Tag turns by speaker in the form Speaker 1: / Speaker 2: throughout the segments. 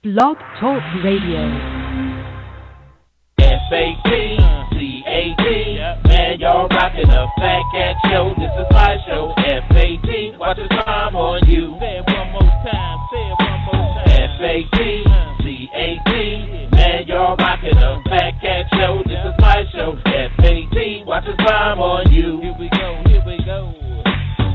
Speaker 1: Blog Talk Radio.
Speaker 2: F-A-T-C-A-T, man, y'all rockin' the Fat Cat Show. This is my show, F-A-T, watch the time on you. Say it one more time, F-A-T-C-A-T, man, y'all rockin' the Fat Cat Show. This is my show, F-A-T, watch the time on you. Here we go.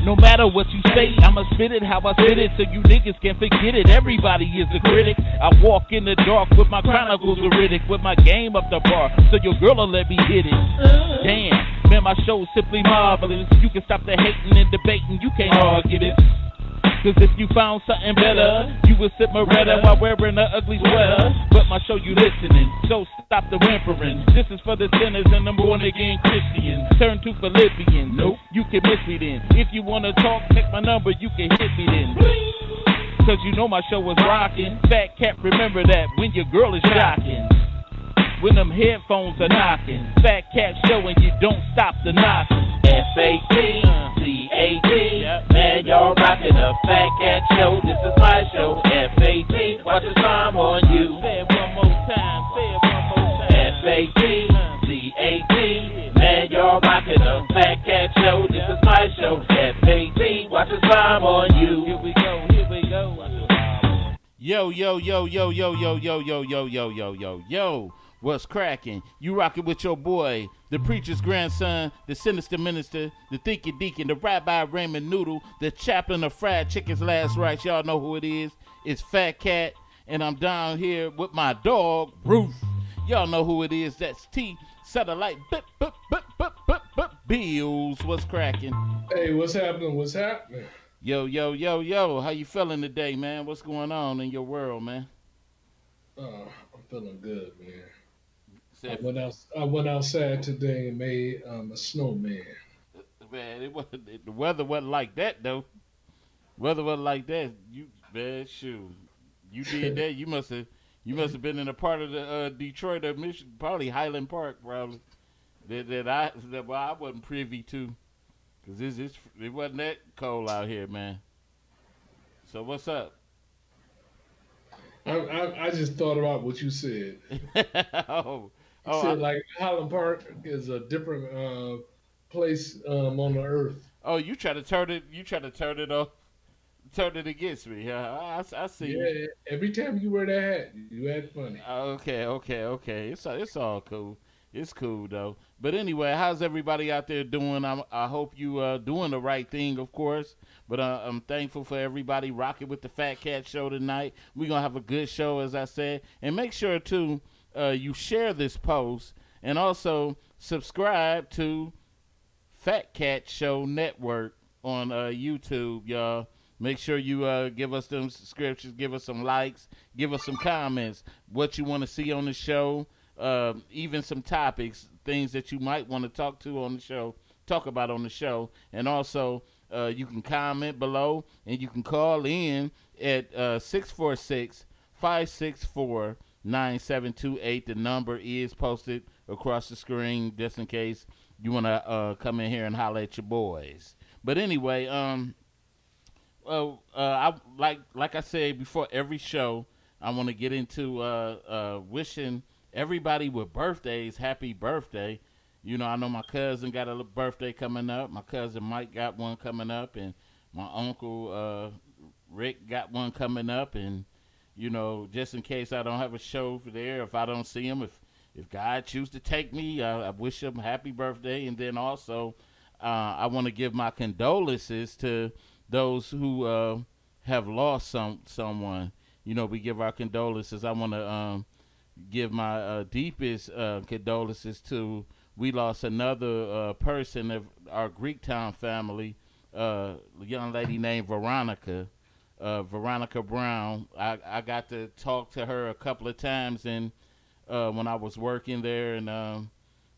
Speaker 2: No matter what you say, I'ma spit it how I spit it, so you niggas can't forget it. Everybody is a critic. I walk in the dark with my chronicles Ridic, with my game up the bar, so your girl'll let me hit it. Damn, man, my show's simply marvelous. You can stop the hating and debating, you can't argue this. Cause if you found something better, you would sip Moretta while wearing an ugly sweater. But my show you listening, so stop the whimpering. This is for the sinners and the born again Christians. Turn to Philippians, nope, you can miss me then. If you wanna talk, take my number, you can hit me then. Cause you know my show was rocking. Fat Cat, remember that when your girl is shocking. When them headphones are knocking, Fat Cat Show and you don't stop the knocking. F-A-T-C-A-T, man, y'all rockin' the Fat Cat Show. This is my show, F-A-T, watch the time on you. Say it one more time, F-A-T-C-A-T, man, y'all rockin' the Fat Cat Show. This is my show, F-A-T, watch the time on you. Here we go. Yo. What's cracking? You rockin' with your boy, the preacher's grandson, the sinister minister, the thinking deacon, the Rabbi Raymond Noodle, the chaplain of fried chicken's last rites. Y'all know who it is. It's Fat Cat, and I'm down here with my dog, Ruth. Y'all know who it is. That's T. Satellite Bills. What's cracking?
Speaker 3: Hey, what's happening?
Speaker 2: Yo. How you feeling today, man? What's going on in your world, man?
Speaker 3: I'm feeling good, man. I went outside today and made a snowman.
Speaker 2: Man, the weather wasn't like that though. Weather wasn't like that. You man, shoot. You did that. You must have been in a part of the Detroit or Michigan, probably Highland Park, probably. That I wasn't privy to, cause it wasn't that cold out here, man. So what's up?
Speaker 3: I just thought about what you said.
Speaker 2: oh,
Speaker 3: You said like Highland Park is a different place on the earth.
Speaker 2: Oh, you try to turn it. You try to turn it off. Turn it against me. I see.
Speaker 3: Yeah, every time you wear that hat, you act funny.
Speaker 2: Okay. It's all cool. It's cool though. But anyway, how's everybody out there doing? I hope you doing the right thing, of course. But I'm thankful for everybody rocking with the Fat Cat Show tonight. We're gonna have a good show, as I said, and make sure too you share this post and also subscribe to Fat Cat Show Network on YouTube, y'all. Make sure you give us them subscriptions, give us some likes, give us some comments, what you want to see on the show, even some topics, things that you might want to talk about on the show, and also you can comment below and you can call in at 646-564-9728. The number is posted across the screen just in case you want to come in here and holler at your boys. But anyway, I like I said before every show, I want to get into wishing everybody with birthdays happy birthday. You know, I know my cousin got a birthday coming up. My cousin Mike got one coming up, and my uncle Rick got one coming up. And you know, just in case I don't have a show for there, if I don't see him, if God choose to take me, I wish him happy birthday. And then also, I want to give my condolences to those who have lost someone. You know, we give our condolences. I want to give my deepest condolences to. We lost another person of our Greektown family, a young lady named Veronica. Veronica Brown. I got to talk to her a couple of times, and when I was working there, and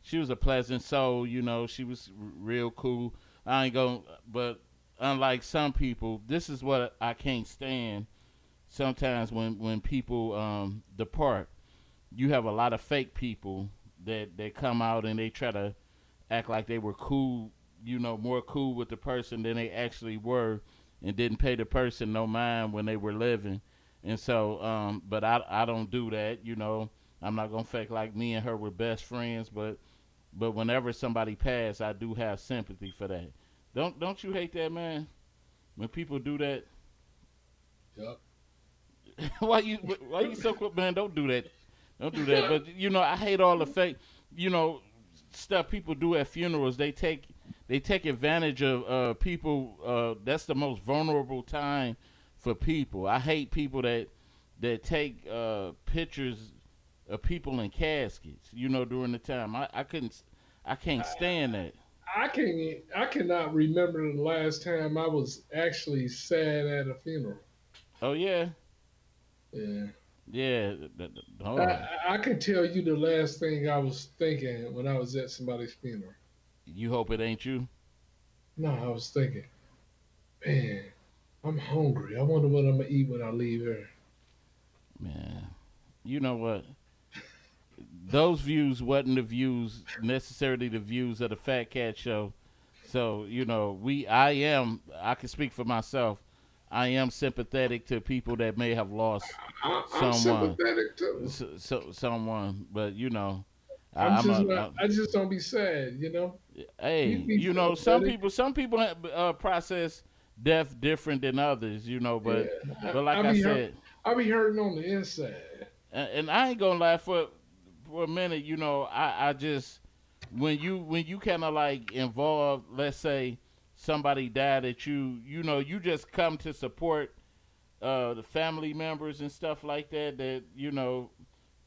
Speaker 2: she was a pleasant soul. You know, she was real cool. I ain't gonna, but unlike some people, this is what I can't stand. Sometimes when people depart, you have a lot of fake people that come out and they try to act like they were cool, you know, more cool with the person than they actually were, and didn't pay the person no mind when they were living. And so, but I don't do that. I'm not gonna fake like me and her were best friends. But whenever somebody passed, I do have sympathy for that. Don't you hate that, man? When people do that.
Speaker 3: Yep.
Speaker 2: why you so quick, man? Don't do that. Don't do that. But I hate all the fake, you know, stuff people do at funerals. They take advantage of people. That's the most vulnerable time for people. I hate people that take pictures of people in caskets. During the time. I can't stand that.
Speaker 3: I cannot remember the last time I was actually sad at a funeral.
Speaker 2: Oh yeah.
Speaker 3: Yeah.
Speaker 2: Yeah.
Speaker 3: I can tell you the last thing I was thinking when I was at somebody's funeral.
Speaker 2: You hope it ain't you.
Speaker 3: No, I was thinking, man, I'm hungry. I wonder what I'm gonna eat when I leave here.
Speaker 2: Man, you know what? Those views wasn't the views necessarily the views of the Fat Cat Show. So I can speak for myself. I am sympathetic to people that may have lost
Speaker 3: I'm
Speaker 2: someone,
Speaker 3: sympathetic too.
Speaker 2: someone, but
Speaker 3: I just don't be sad.
Speaker 2: hey,
Speaker 3: You be sympathetic.
Speaker 2: some people process death different than others, but
Speaker 3: Yeah,
Speaker 2: like I said,
Speaker 3: I be hurting on the inside.
Speaker 2: and I ain't gonna lie for a minute, I just when you kind of like involved, let's say somebody died that you just come to support the family members and stuff like that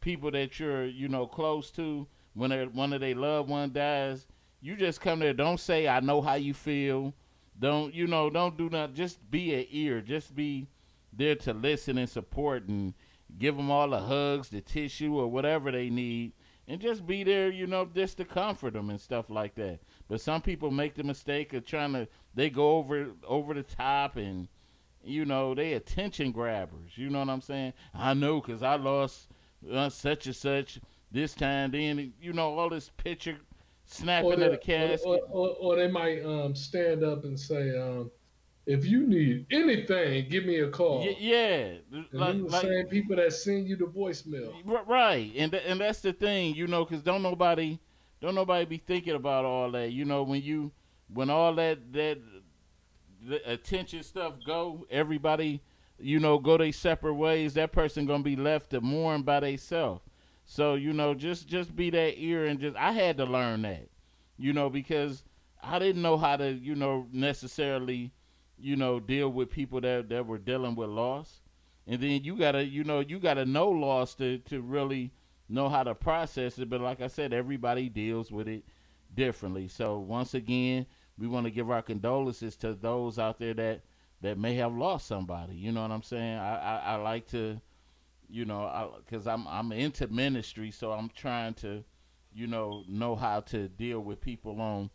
Speaker 2: people that you're close to when one of their loved one dies, you just come there. Don't say I know how you feel. Don't do nothing. Just be an ear. Just be there to listen and support and give them all the hugs, the tissue, or whatever they need, and just be there, just to comfort them and stuff like that. But some people make the mistake of they go over the top and, they attention grabbers. You know what I'm saying? I know because I lost such and such this time. Then, all this picture snapping of the casket.
Speaker 3: Or they might stand up and say, if you need anything, give me a call.
Speaker 2: Yeah.
Speaker 3: And the same people that send you the voicemail.
Speaker 2: Right. And that's the thing, because don't nobody be thinking about all that. When all that the attention stuff go, everybody, go their separate ways, that person going to be left to mourn by themselves. So, just be that ear and I had to learn that, because I didn't know how to, necessarily, deal with people that were dealing with loss. And then you gotta know loss to really know how to process it. But like I said, everybody deals with it differently. So once again, we want to give our condolences to those out there that may have lost somebody. You know what I'm saying? I like to, because I'm into ministry, so I'm trying to, know how to deal with people on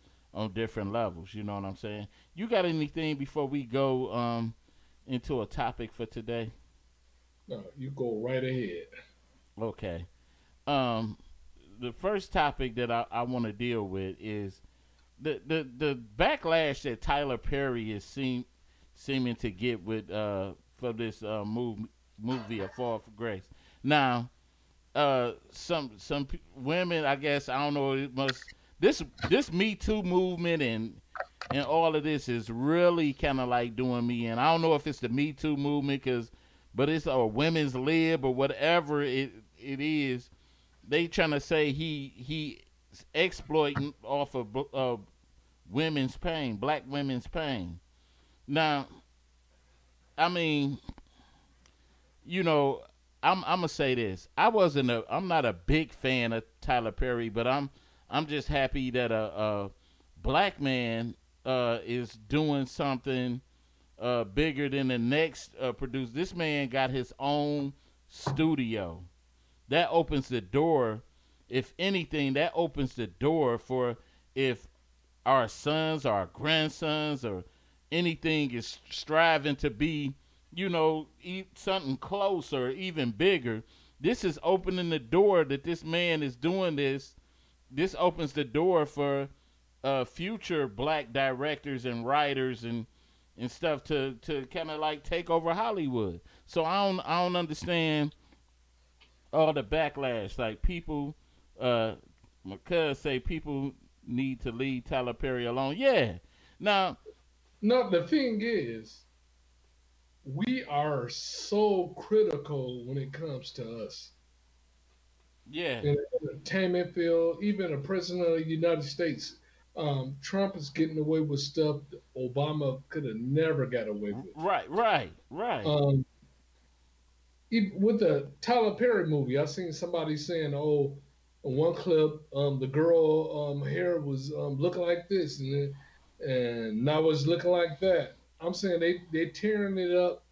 Speaker 2: different levels. You know what I'm saying? You got anything before we go into a topic for today?
Speaker 3: No, you go right ahead.
Speaker 2: Okay. The first topic that I want to deal with is the backlash that Tyler Perry is seeming to get with for this movie A Fall for Grace. Now, some women, I guess, I don't know, it must this Me Too movement and all of this is really kind of like doing me in. I don't know if it's the Me Too movement, but it's a women's lib or whatever it is. They trying to say he exploiting off of women's pain, black women's pain. Now, I mean, I'm gonna say this. I'm not a big fan of Tyler Perry, but I'm just happy that a black man is doing something bigger than the next producer. This man got his own studio. That opens the door. If anything, that opens the door for if our sons, our grandsons, or anything is striving to be, something closer, even bigger. This is opening the door that this man is doing this. This opens the door for future black directors and writers and stuff to kind of like take over Hollywood. So I don't understand all the backlash. Like people, uh, my cousin say people need to leave Tyler Perry alone. Yeah. Now,
Speaker 3: No, the thing is, we are so critical when it comes to us
Speaker 2: yeah,
Speaker 3: in the entertainment field. Even the president of the United States, Trump is getting away with stuff that Obama could have never got away with.
Speaker 2: right, right, right.
Speaker 3: Um, even with the Tyler Perry movie, I seen somebody saying, "Oh, in one clip, the girl hair was looking like this, and now it's looking like that." I'm saying they tearing it up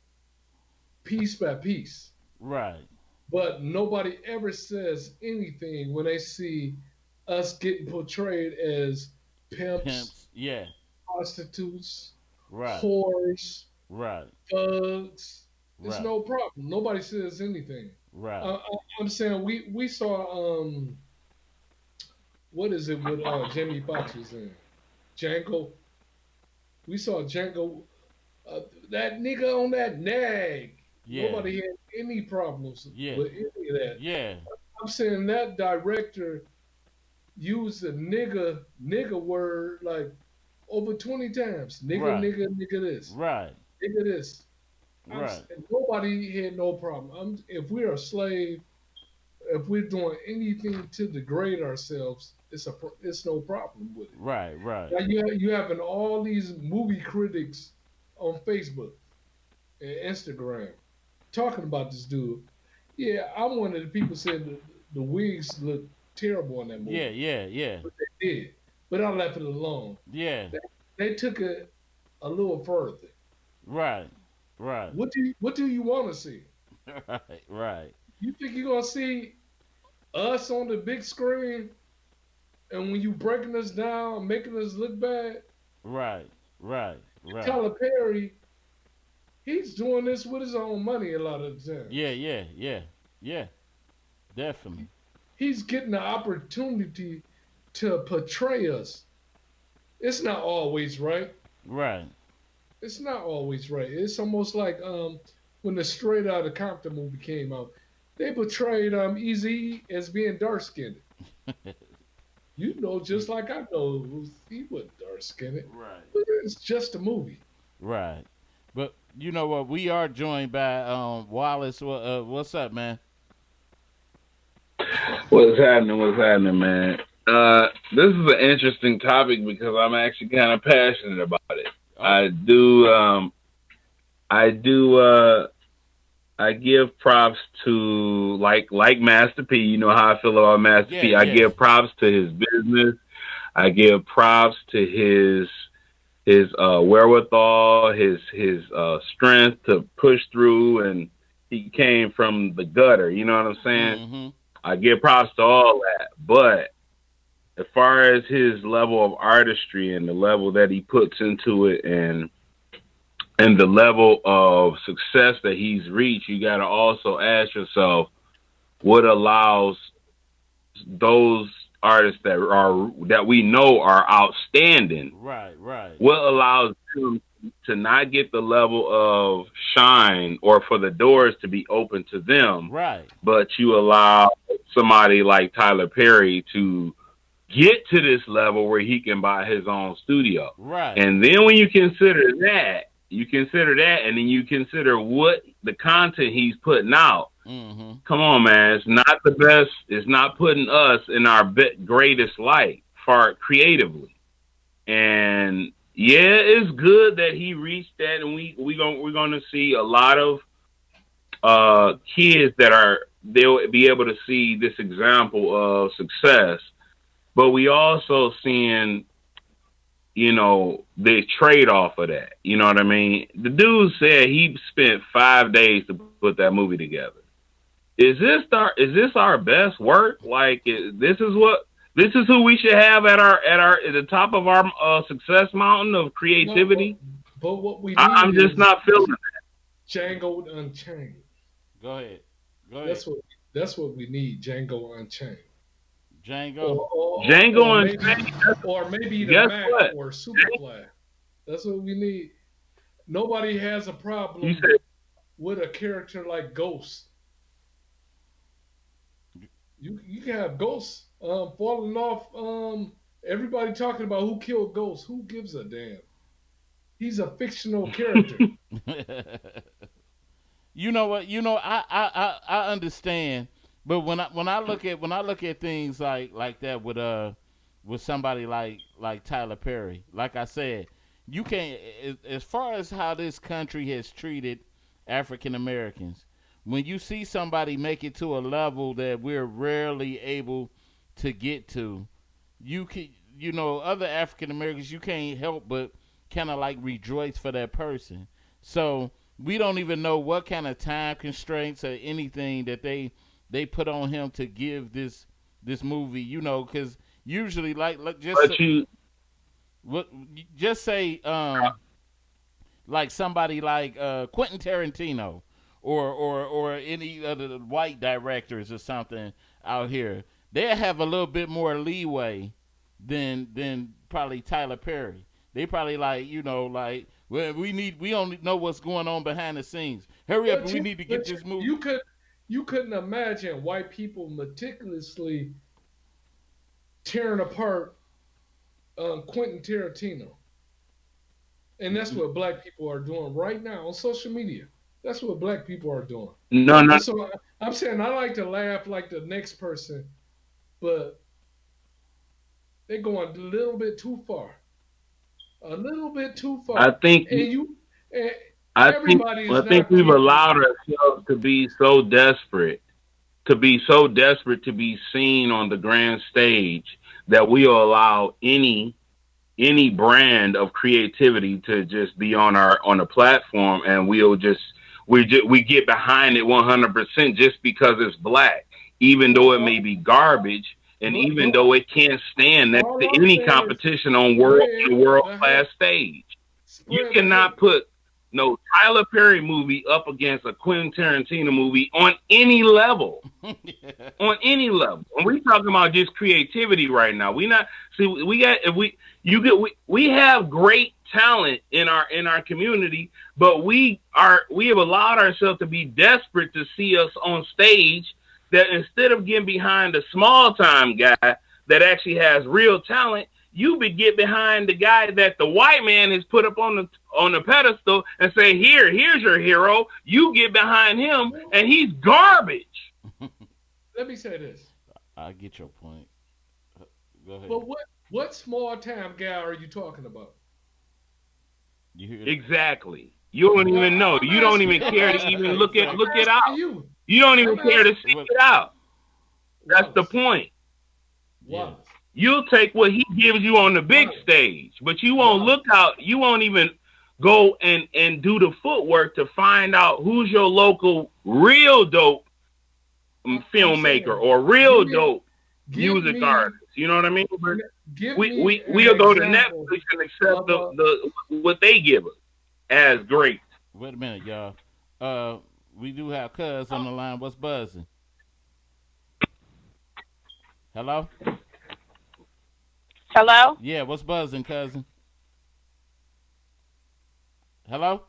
Speaker 3: piece by piece,
Speaker 2: Right.
Speaker 3: but nobody ever says anything when they see us getting portrayed as pimps,
Speaker 2: Pimps. Yeah.
Speaker 3: prostitutes,
Speaker 2: Right.
Speaker 3: whores,
Speaker 2: Right.
Speaker 3: thugs. It's
Speaker 2: Right.
Speaker 3: no problem. Nobody says anything.
Speaker 2: Right.
Speaker 3: I'm saying we saw what is it with Jamie Foxx was in Django. We saw Django. That nigga on that nag.
Speaker 2: Yeah.
Speaker 3: Nobody had any problems
Speaker 2: Yeah.
Speaker 3: with any of that.
Speaker 2: Yeah.
Speaker 3: I'm saying that director used the nigga word like over 20 times. Nigga,
Speaker 2: Right.
Speaker 3: nigga, nigga this,
Speaker 2: Right.
Speaker 3: nigga this. I'm
Speaker 2: Right.
Speaker 3: nobody had no problem. If we're a slave, if we're doing anything to degrade ourselves, it's no problem with it.
Speaker 2: Right. Right.
Speaker 3: Now you having all these movie critics on Facebook and Instagram talking about this dude. Yeah, I'm one of the people saying the wigs look terrible in that
Speaker 2: Yeah.
Speaker 3: movie.
Speaker 2: Yeah. Yeah.
Speaker 3: But they did. But I left it alone.
Speaker 2: Yeah.
Speaker 3: They took it a little further.
Speaker 2: Right. Right.
Speaker 3: What do you want to see?
Speaker 2: Right. Right.
Speaker 3: You think you're gonna see us on the big screen, and when you breaking us down, making us look bad?
Speaker 2: Right. Right. Right.
Speaker 3: Tyler Perry, he's doing this with his own money a lot of the
Speaker 2: Yeah.
Speaker 3: times.
Speaker 2: Yeah. Yeah. Yeah. Definitely.
Speaker 3: He's getting the opportunity to portray us. It's not always right.
Speaker 2: Right.
Speaker 3: It's not always right. It's almost like when the Straight Outta Compton movie came out, they portrayed Easy as being dark skinned. You know, just like I know he was dark skinned.
Speaker 2: Right.
Speaker 3: But it's just a movie.
Speaker 2: Right. But you know what? We are joined by Wallace. What's up, man?
Speaker 4: What's happening? What's happening, man? This is an interesting topic because I'm actually kind of passionate about it.
Speaker 2: Oh.
Speaker 4: I give props to like Master P. You know how I feel about Master P.
Speaker 2: Yeah,
Speaker 4: I
Speaker 2: yeah.
Speaker 4: give props to his business. I give props to his wherewithal, his strength to push through, and he came from the gutter. You know what I'm saying?
Speaker 2: Mm-hmm.
Speaker 4: I give props to all that, but as far as his level of artistry and the level that he puts into it, and the level of success that he's reached, you got to also ask yourself what allows those artists that we know are outstanding.
Speaker 2: Right. Right.
Speaker 4: What allows them to not get the level of shine, or for the doors to be open to them,
Speaker 2: Right.
Speaker 4: but you allow somebody like Tyler Perry to get to this level where he can buy his own studio.
Speaker 2: Right.
Speaker 4: And then when you consider that, and then you consider what the content he's putting out.
Speaker 2: Mm-hmm.
Speaker 4: Come on, man. It's not the best. It's not putting us in our greatest light far creatively. And yeah, it's good that he reached that, and we're gonna see a lot of kids they'll be able to see this example of success. But we also seeing, the trade off of that. You know what I mean? The dude said he spent 5 days to put that movie together. Is this our best work? Like, this is who we should have at the top of our success mountain of creativity?
Speaker 3: No, but what we need
Speaker 4: I'm just not feeling that.
Speaker 3: Django Unchained.
Speaker 2: Go ahead.
Speaker 3: That's what we need. Django Unchained.
Speaker 2: Django.
Speaker 4: Django Unchained.
Speaker 3: Or maybe the
Speaker 4: Guess
Speaker 3: Mac
Speaker 4: what?
Speaker 3: or Superfly. That's what we need. Nobody has a problem
Speaker 4: You said
Speaker 3: with a character like Ghost. You can have Ghost falling off. Everybody talking about who killed Ghost. Who gives a damn? He's a fictional character.
Speaker 2: You know what? You know, I understand, but when I look at things like that with somebody like Tyler Perry, like I said, you can't, as far as how this country has treated African Americans. When you see somebody make it to a level that we're rarely able to get to, you can, other African Americans, you can't help but kind of like rejoice for that person. So we don't even know what kind of time constraints or anything that they put on him to give this movie, because usually like
Speaker 4: But you,
Speaker 2: what just say like somebody like Quentin Tarantino or any other white directors or something out here, they have a little bit more leeway than probably Tyler Perry. They probably like well, we don't know what's going on behind the scenes. Hurry up, we need to get this movie.
Speaker 3: You couldn't imagine white people meticulously tearing apart Quentin Tarantino, and that's what black people are doing right now on social media. That's what black people are doing.
Speaker 4: no, no,
Speaker 3: And so I'm saying I like to laugh like the next person, but they're going a little bit too far. A little bit too
Speaker 4: I
Speaker 3: far.
Speaker 4: think
Speaker 3: And
Speaker 4: I think
Speaker 3: everybody is
Speaker 4: I think
Speaker 3: not
Speaker 4: we've
Speaker 3: created
Speaker 4: allowed
Speaker 3: equal.
Speaker 4: ourselves to be so desperate to be seen on the grand stage that we'll allow any brand of creativity to just be on a platform, and we get behind it 100% just because it's black, even though it may
Speaker 3: Well,
Speaker 4: be garbage, and
Speaker 3: but,
Speaker 4: even
Speaker 3: but
Speaker 4: though it can't stand next
Speaker 3: all
Speaker 4: to
Speaker 3: I'm
Speaker 4: any
Speaker 3: saying is
Speaker 4: competition on
Speaker 3: spread
Speaker 4: world
Speaker 3: the
Speaker 4: class
Speaker 3: hate.
Speaker 4: stage. You
Speaker 3: Spread the
Speaker 4: cannot
Speaker 3: hate.
Speaker 4: put no Tyler Perry movie up against a Quentin Tarantino movie on any level. On any level. And we talking about just creativity right now. We not see we got if we you get we have great talent in our community, but we have allowed ourselves to be desperate to see us on stage, that instead of getting behind a small time guy that actually has real talent, you would get behind the guy that the white man has put up on the pedestal and say, here's your hero. You get behind him,
Speaker 3: Well,
Speaker 4: and he's garbage.
Speaker 3: let me say this.
Speaker 2: I get your point. Go ahead.
Speaker 3: But what small town guy are you talking about?
Speaker 2: You hear that?
Speaker 4: Exactly. You don't
Speaker 3: Well,
Speaker 4: even know.
Speaker 3: I'm
Speaker 4: You don't
Speaker 3: asking
Speaker 4: even
Speaker 3: I'm
Speaker 4: care to
Speaker 3: asking
Speaker 4: even
Speaker 3: you.
Speaker 4: look
Speaker 3: I'm
Speaker 4: it
Speaker 3: asking
Speaker 4: out.
Speaker 3: you.
Speaker 4: You don't even
Speaker 3: I'm
Speaker 4: care to
Speaker 3: asking
Speaker 4: seek
Speaker 2: Well,
Speaker 4: it out. That's the
Speaker 3: Wallace.
Speaker 4: point.
Speaker 2: yeah.
Speaker 3: Wallace.
Speaker 4: You'll take what he gives you on the big
Speaker 3: Wallace.
Speaker 4: stage, but you won't
Speaker 3: Wallace.
Speaker 4: look out. You won't even go and do the footwork to find out who's your local real dope
Speaker 3: I'm
Speaker 4: filmmaker
Speaker 3: saying
Speaker 4: or
Speaker 3: give
Speaker 4: real
Speaker 3: me
Speaker 4: dope
Speaker 3: give
Speaker 4: music
Speaker 3: me
Speaker 4: artist. You know what I mean? But
Speaker 3: give
Speaker 4: we
Speaker 3: me
Speaker 4: we
Speaker 3: an
Speaker 4: we'll go to
Speaker 3: example
Speaker 4: Netflix and accept
Speaker 3: of a
Speaker 4: the what they give us as great.
Speaker 2: Wait a minute, y'all. We do have Cuz on the line. What's buzzing? Hello?
Speaker 5: Hello?
Speaker 2: Yeah, what's buzzing, cousin? Hello?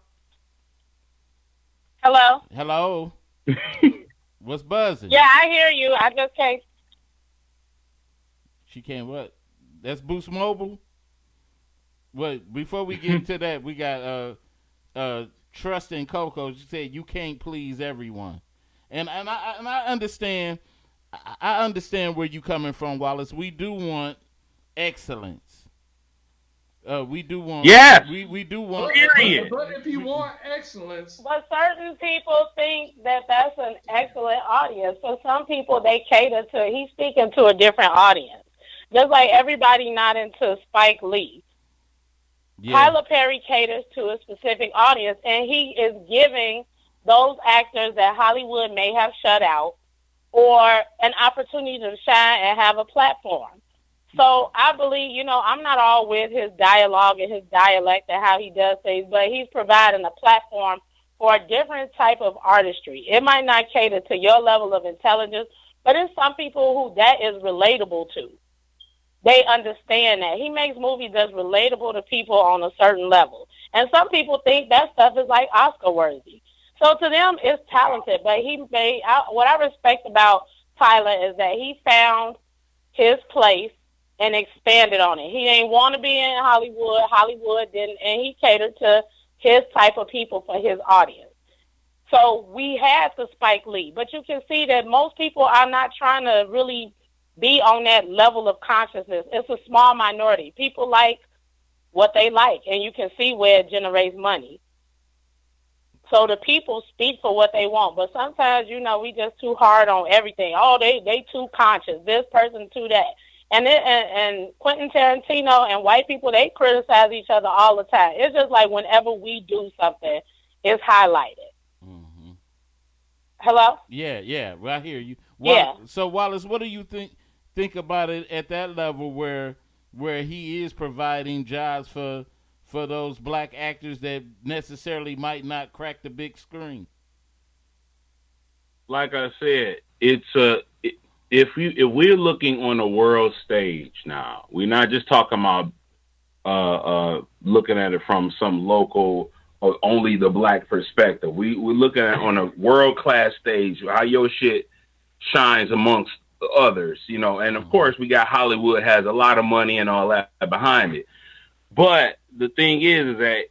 Speaker 5: Hello?
Speaker 2: Hello? What's buzzing?
Speaker 5: Yeah, I hear you. I just can't.
Speaker 2: She can't what? That's Boost Mobile? Wait, before we get into that, we got Trust and Coco. She said you can't please everyone. And I understand I understand where you coming from, Wallace. We do want excellence. We do want
Speaker 4: Yes.
Speaker 2: we do
Speaker 3: but
Speaker 2: want
Speaker 4: Period.
Speaker 3: if you want excellence,
Speaker 5: But certain people think that that's an excellent audience. For some people, they cater to, he's speaking to a different audience. Just like everybody not into Spike Lee.
Speaker 2: yeah.
Speaker 5: Tyler Perry caters to a specific audience, and he is giving those actors that Hollywood may have shut out or an opportunity to shine and have a platform. So I believe, I'm not all with his dialogue and his dialect and how he does things, but he's providing a platform for a different type of artistry. It might not cater to your level of intelligence, but it's some people who that is relatable to. They understand that. He makes movies that's relatable to people on a certain level. And some people think that stuff is like Oscar worthy. So to them, it's talented. But what I respect about Tyler is that he found his place and expanded on it. He didn't want to be in Hollywood. Hollywood didn't, and he catered to his type of people for his audience. So we had the Spike Lee, but you can see that most people are not trying to really be on that level of consciousness. It's a small minority. People like what they like, and you can see where it generates money. So the people speak for what they want, but sometimes, we just too hard on everything. Oh, they too conscious. This person too that. And Quentin Tarantino and white people, they criticize each other all the time. It's just like whenever we do something, it's highlighted.
Speaker 2: Mm-hmm.
Speaker 5: Hello?
Speaker 2: Yeah, well, I hear you.
Speaker 5: Yeah.
Speaker 2: So Wallace, what do you think about it at that level where he is providing jobs for those black actors that necessarily might not crack the big screen?
Speaker 4: Like I said, if we're looking on a world stage now, we're not just talking about looking at it from some local or only the black perspective. We're looking at it on a world class stage, how your shit shines amongst the others, and of course we got Hollywood has a lot of money and all that behind it. But the thing is that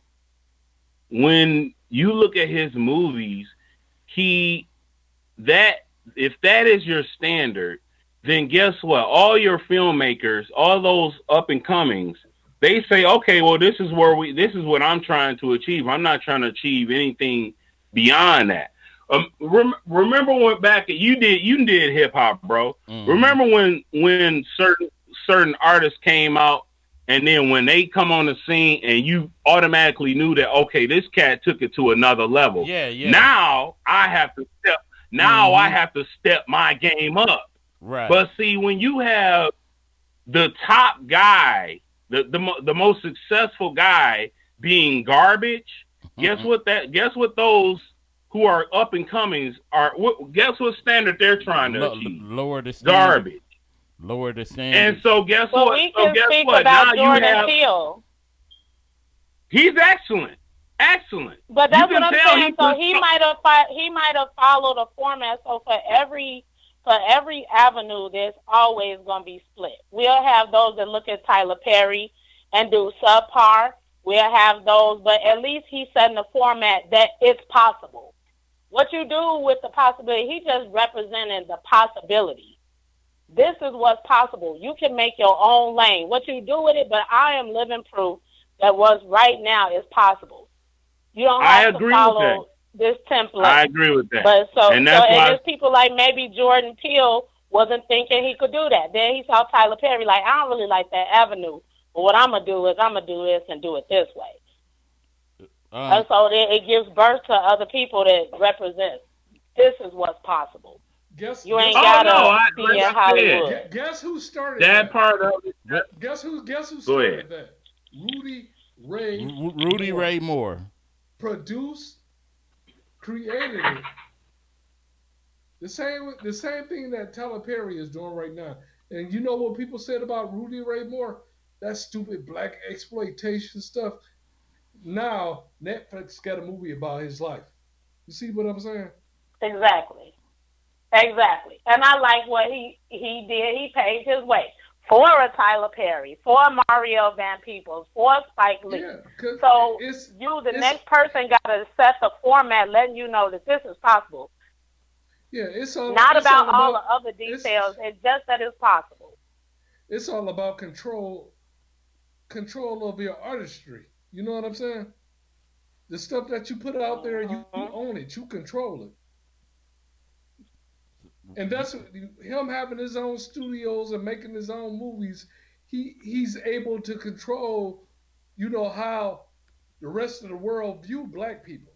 Speaker 4: when you look at his movies, if that is your standard, then guess what? All your filmmakers, all those up and comings, they say, okay, well, this is what I'm trying to achieve. I'm not trying to achieve anything beyond that. Remember when you did hip hop, bro. Mm-hmm. Remember when certain artists came out, and then when they come on the scene, and you automatically knew that, okay, this cat took it to another level.
Speaker 2: Yeah.
Speaker 4: Now I have to step my game up.
Speaker 2: Right.
Speaker 4: But see, when you have the top guy, the most successful guy being garbage, guess what those who are up and comings are, guess what standard they're trying to achieve?
Speaker 2: Lower the standard.
Speaker 4: Garbage.
Speaker 2: Lower the standard.
Speaker 4: And so guess what?
Speaker 5: We can speak about Jordan Peele.
Speaker 4: He's excellent. Excellent.
Speaker 5: But that's what I'm saying. So he might have followed a format. So for every avenue, there's always going to be split. We'll have those that look at Tyler Perry and do subpar. We'll have those, but at least he's setting a format that it's possible. What you do with the possibility, he just represented the possibility. This is what's possible. You can make your own lane. What you do with it, but I am living proof that what's right now is possible. You don't have to follow this template.
Speaker 4: I agree with that.
Speaker 5: But and there's people like maybe Jordan Peele wasn't thinking he could do that. Then he saw Tyler Perry like, I don't really like that avenue. But what I'm going to do is I'm going to do this and do it this way. And so it gives birth to other people that represent this is what's possible. You ain't gotta be in Hollywood.
Speaker 3: Guess who started
Speaker 4: that part of it?
Speaker 3: Guess who started that?
Speaker 2: Rudy Ray Moore.
Speaker 3: Produced, created it. The same thing that Tyler Perry is doing right now. And you know what people said about Rudy Ray Moore? That stupid black exploitation stuff. Now Netflix got a movie about his life. You see what I'm saying?
Speaker 5: Exactly. And I like what he did. He paved his way for a Tyler Perry, for Mario Van Peebles, for Spike Lee. Yeah, so the next person got to set the format, letting you know that this is possible.
Speaker 3: Yeah, it's all
Speaker 5: not about all the other details. It's just that it's possible.
Speaker 3: It's all about control of your artistry. You know what I'm saying? The stuff that you put out there, you own it. You control it. And that's him having his own studios and making his own movies. He's able to control, how the rest of the world view black people.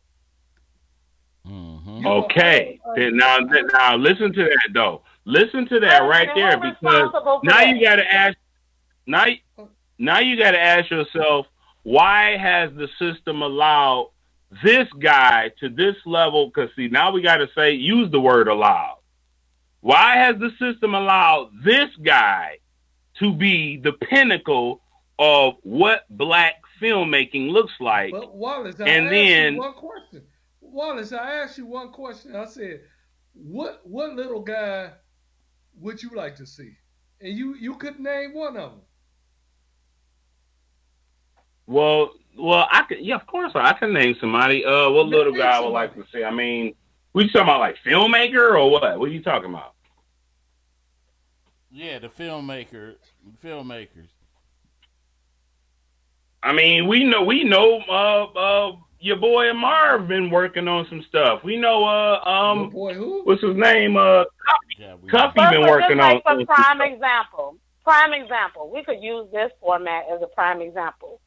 Speaker 2: Mm-hmm.
Speaker 4: Okay. Now listen to that though. Listen to that right there, because now you got to ask. Now you got to ask yourself, why has the system allowed this guy to this level? Because see, now we got to use the word allowed. Why has the system allowed this guy to be the pinnacle of what black filmmaking looks like?
Speaker 3: But Wallace,
Speaker 4: and then
Speaker 3: one question. Wallace, I asked you one question. I said, what little guy would you like to see? And you could name one of them.
Speaker 4: Well, I could. Yeah, of course, I can name somebody. What little
Speaker 3: Name
Speaker 4: guy I would like
Speaker 3: somebody.
Speaker 4: to see? I mean, we talking about like filmmaker or what? What are you talking about?
Speaker 2: Yeah, the filmmakers.
Speaker 4: I mean, we know, your boy Marv been working on some stuff. We know,
Speaker 3: Your boy who?
Speaker 4: what's his name?
Speaker 2: Yeah, we know.
Speaker 4: Cuffy
Speaker 5: But
Speaker 4: been
Speaker 5: just
Speaker 4: working
Speaker 5: like
Speaker 4: on
Speaker 5: for
Speaker 4: some
Speaker 5: prime example, we could use this format as a prime example.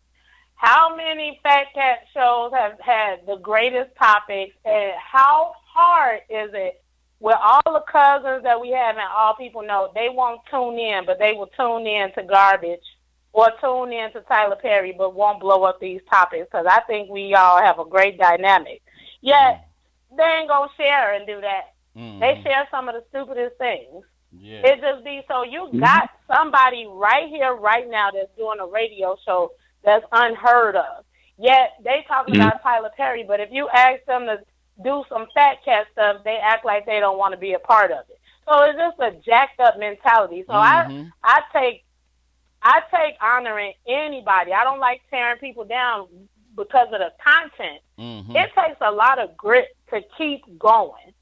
Speaker 5: How many Fat Cat shows have had the greatest topics, and how hard is it with all the cousins that we have and all people know, they won't tune in, but they will tune in to garbage or tune in to Tyler Perry, but won't blow up these topics because I think we all have a great dynamic. Yet, they ain't going to share and do that.
Speaker 2: Mm-hmm.
Speaker 5: They share some of the stupidest things.
Speaker 2: Yeah.
Speaker 5: It just be so you got somebody right here, right now that's doing a radio show that's unheard of. Yet they talking about Tyler Perry, but if you ask them to do some Fat Cat stuff, they act like they don't want to be a part of it. So it's just a jacked up mentality. So I take honoring anybody. I don't like tearing people down because of the content.
Speaker 2: Mm-hmm.
Speaker 5: It takes a lot of grit to keep going.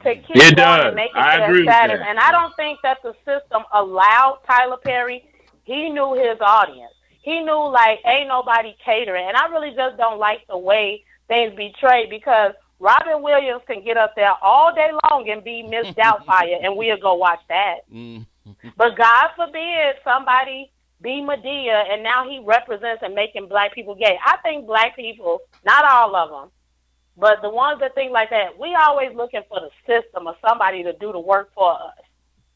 Speaker 5: To keep
Speaker 4: It
Speaker 5: going
Speaker 4: does.
Speaker 5: and make it
Speaker 4: I
Speaker 5: to
Speaker 4: agree
Speaker 5: that
Speaker 4: with
Speaker 5: status.
Speaker 4: that.
Speaker 5: And I don't think that the system allowed Tyler Perry. He knew his audience. He knew, like, ain't nobody catering. And I really just don't like the way things be portrayed because Robin Williams can get up there all day long and be Miss Doubtfire, and we'll go watch that.
Speaker 2: Mm-hmm.
Speaker 5: But God forbid somebody be Medea, and now he represents and making black people gay. I think black people, not all of them, but the ones that think like that, we always looking for the system or somebody to do the work for us.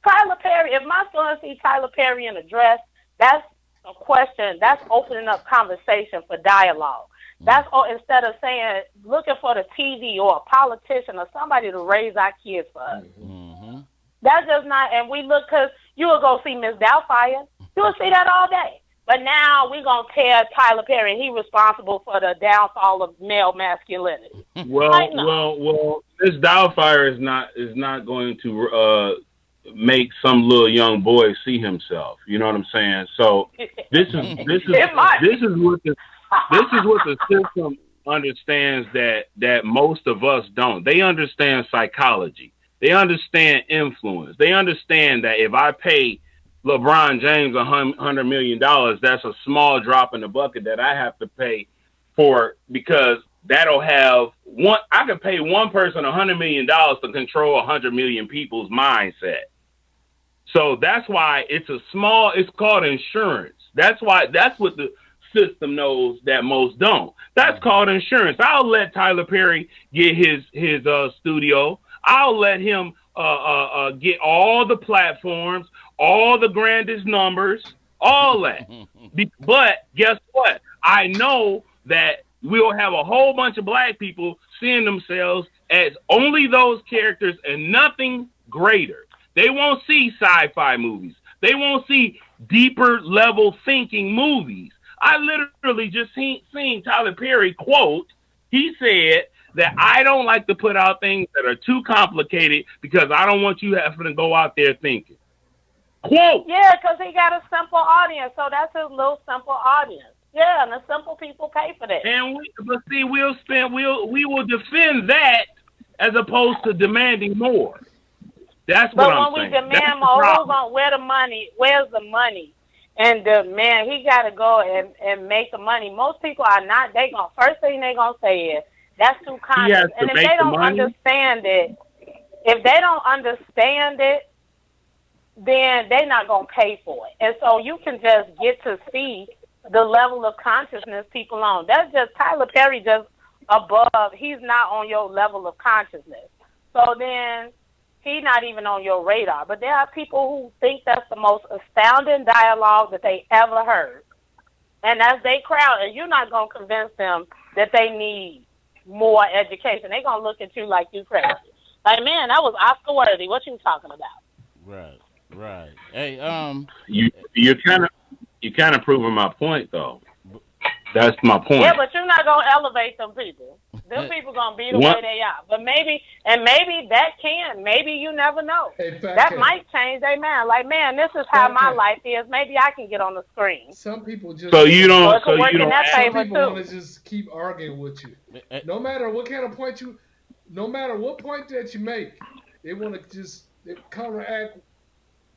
Speaker 5: Tyler Perry, if my son see Tyler Perry in a dress, that's a question. That's opening up conversation for dialogue. That's instead of saying, looking for the TV or a politician or somebody to raise our kids for us.
Speaker 2: Mm-hmm.
Speaker 5: That's just not, and we look, because you will go see Miss Doubtfire. You will see that all day. But now we're going to tear Tyler Perry, and he's responsible for the downfall of male masculinity.
Speaker 4: Well, Miss Doubtfire is not going to make some little young boy see himself. You know what I'm saying? So this is what the system understands that most of us don't. They understand psychology. They understand influence. They understand that if I pay LeBron James $100 million, that's a small drop in the bucket that I have to pay for, because that'll have one. I could pay one person $100 million to control 100 million people's mindset. So that's why it's called insurance. That's what the system knows that most don't. That's called insurance. I'll let Tyler Perry get his studio. I'll let him get all the platforms, all the grandest numbers, all that. But guess what? I know that we'll have a whole bunch of black people seeing themselves as only those characters and nothing greater. They won't see sci-fi movies. They won't see deeper level thinking movies. I literally just seen Tyler Perry quote. He said that I don't like to put out things that are too complicated because I don't want you having to go out there thinking. Quote.
Speaker 5: Yeah, because he got a simple audience, so that's his little simple audience. Yeah, and the simple people pay for that.
Speaker 4: And we will defend that as opposed to demanding more. That's what I'm saying.
Speaker 5: But when we demand more, where's the money? And the man, he got to go and make the money. Most people are not. First thing they gonna say is that's too conscious. And if they don't understand it, then they're not gonna pay for it. And so you can just get to see the level of consciousness people on. That's just Tyler Perry, just above. He's not on your level of consciousness. So then he's not even on your radar. But there are people who think that's the most astounding dialogue that they ever heard. And that's their crowd. And you're not going to convince them that they need more education. They're going to look at you like you crazy. Like, man, that was Oscar worthy. What you talking about?
Speaker 2: Right. Hey,
Speaker 4: you're kind of proving my point, though. That's my point.
Speaker 5: Yeah, but you're not gonna elevate them people. Them people gonna be the way they are. But maybe that can. Maybe you never know.
Speaker 3: Hey,
Speaker 5: that might change their mind. Like, man, this is how my life is. Maybe I can get on the screen.
Speaker 3: Some people just
Speaker 4: so you don't.
Speaker 5: Some people
Speaker 3: want to just keep arguing with you. No matter what kind of point no matter what point that you make, they want to just counteract.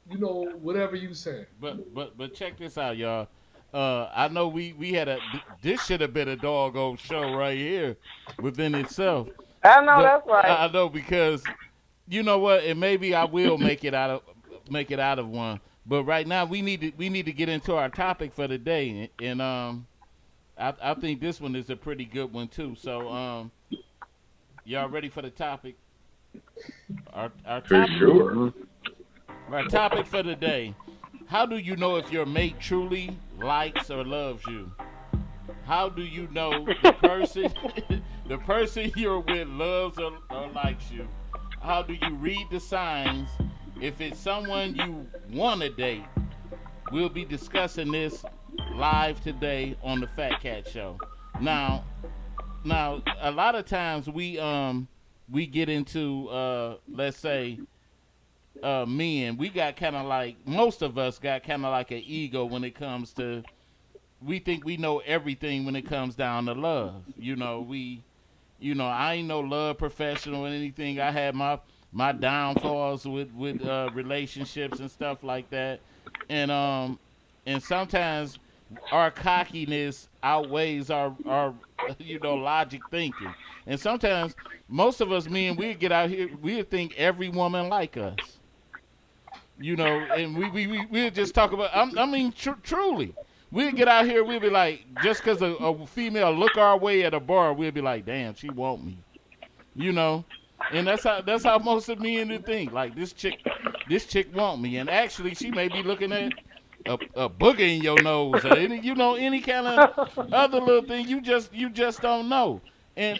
Speaker 3: Whatever you saying.
Speaker 2: But check this out, y'all. I know we had this should have been a doggone show right here within itself.
Speaker 5: I know that's right.
Speaker 2: I know, because you know what, and maybe I will make it out of one. But right now we need to get into our topic for the day, and I think this one is a pretty good one too. So y'all ready for the topic? Our topic,
Speaker 4: for sure.
Speaker 2: Our topic for the day: how do you know if your mate truly likes or loves you? How do you know the person you're with loves or likes you? How do you read the signs if it's someone you want to date? We'll be discussing this live today on the Fat Cat Show. Now, a lot of times we get into let's say men, we got kind of like, most of us got kind of like an ego when it comes to, we think we know everything when it comes down to love. I ain't no love professional or anything. I had my downfalls with relationships and stuff like that, and sometimes our cockiness outweighs our logic thinking, and sometimes most of us men, we get out here, we think every woman like us. And we'll just talk about, truly. We'll get out here, we'll be like, just because a female look our way at a bar, we'll be like, damn, she want me. And that's how most of men think. Like, this chick want me. And actually, she may be looking at a booger in your nose or any kind of other little thing. You just don't know. And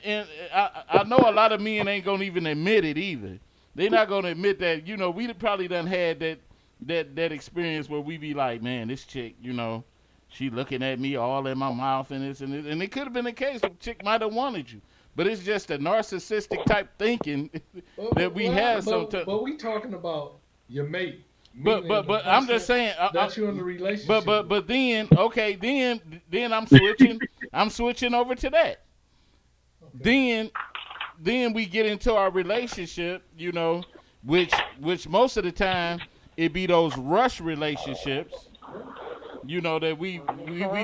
Speaker 2: I know a lot of men ain't gonna even admit it either. They're not gonna admit that. We probably done had that experience where we be like, man, this chick, she looking at me all in my mouth and this and this. And it could have been the case. The chick might have wanted you, but it's just a narcissistic type thinking that we have sometimes.
Speaker 3: But we talking about your mate.
Speaker 2: But I'm just saying
Speaker 3: that you're in the relationship.
Speaker 2: But then okay, then I'm switching over to that. Okay. Then we get into our relationship, which most of the time it be those rush relationships, that we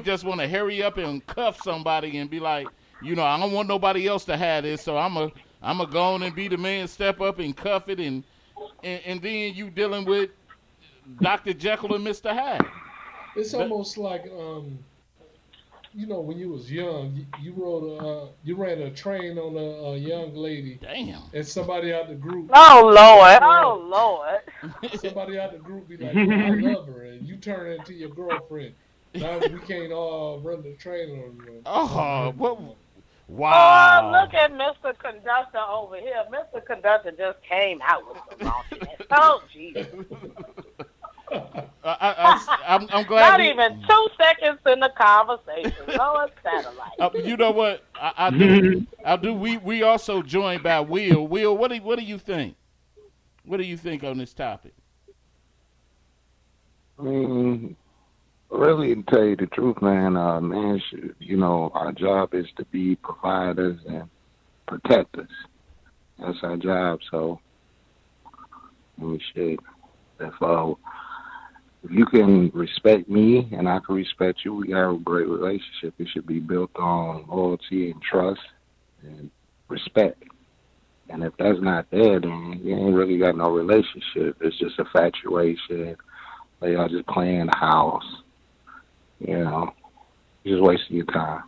Speaker 2: just want to hurry up and cuff somebody and be like, I don't want nobody else to have this, so I'm a go on and be the man, step up and cuff it, and then you dealing with Dr. Jekyll and Mr. Hyde.
Speaker 3: It's almost like when you was young, you ran a train on a young lady.
Speaker 2: Damn.
Speaker 3: And somebody out the group.
Speaker 5: Oh Lord.
Speaker 3: Somebody out the group be like, I love her, and you turn into your girlfriend. Now we can't all run the train on you.
Speaker 2: Oh, what? Wow.
Speaker 5: Oh, look at Mr. Conductor over here. Mr. Conductor just came out with some raunchiness. Oh, Jesus.
Speaker 2: I'm glad.
Speaker 5: Not even 2 seconds in the conversation. No, it's satellite.
Speaker 2: You know what? I do. We also joined by Will. Will, what do you think? What do you think on this topic?
Speaker 6: Really, to tell you the truth, man, man, our job is to be providers and protectors. That's our job. So, shit. If you can respect me and I can respect you, we have a great relationship. It should be built on loyalty and trust and respect. And if that's not there, then you ain't really got no relationship. It's just infatuation. They are just playing the house. You're just wasting your time.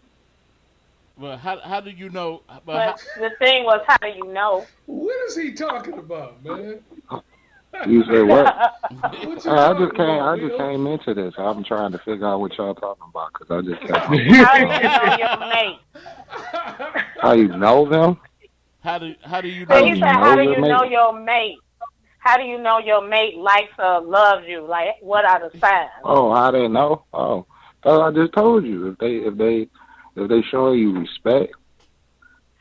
Speaker 2: Well, how do you know?
Speaker 5: But the thing was, how do you know?
Speaker 3: What is he talking about, man?
Speaker 6: You say what?
Speaker 3: I
Speaker 6: just came into this. I'm trying to figure out what y'all talking about because I just got.
Speaker 5: How do you know your mate?
Speaker 6: How you know them?
Speaker 2: How do you
Speaker 5: So
Speaker 2: know?
Speaker 5: he said, how do you know your mate? How do you know your mate likes or loves you? Like, what are the signs?
Speaker 6: Oh, how they know? Oh, I just told you. If if they show you respect,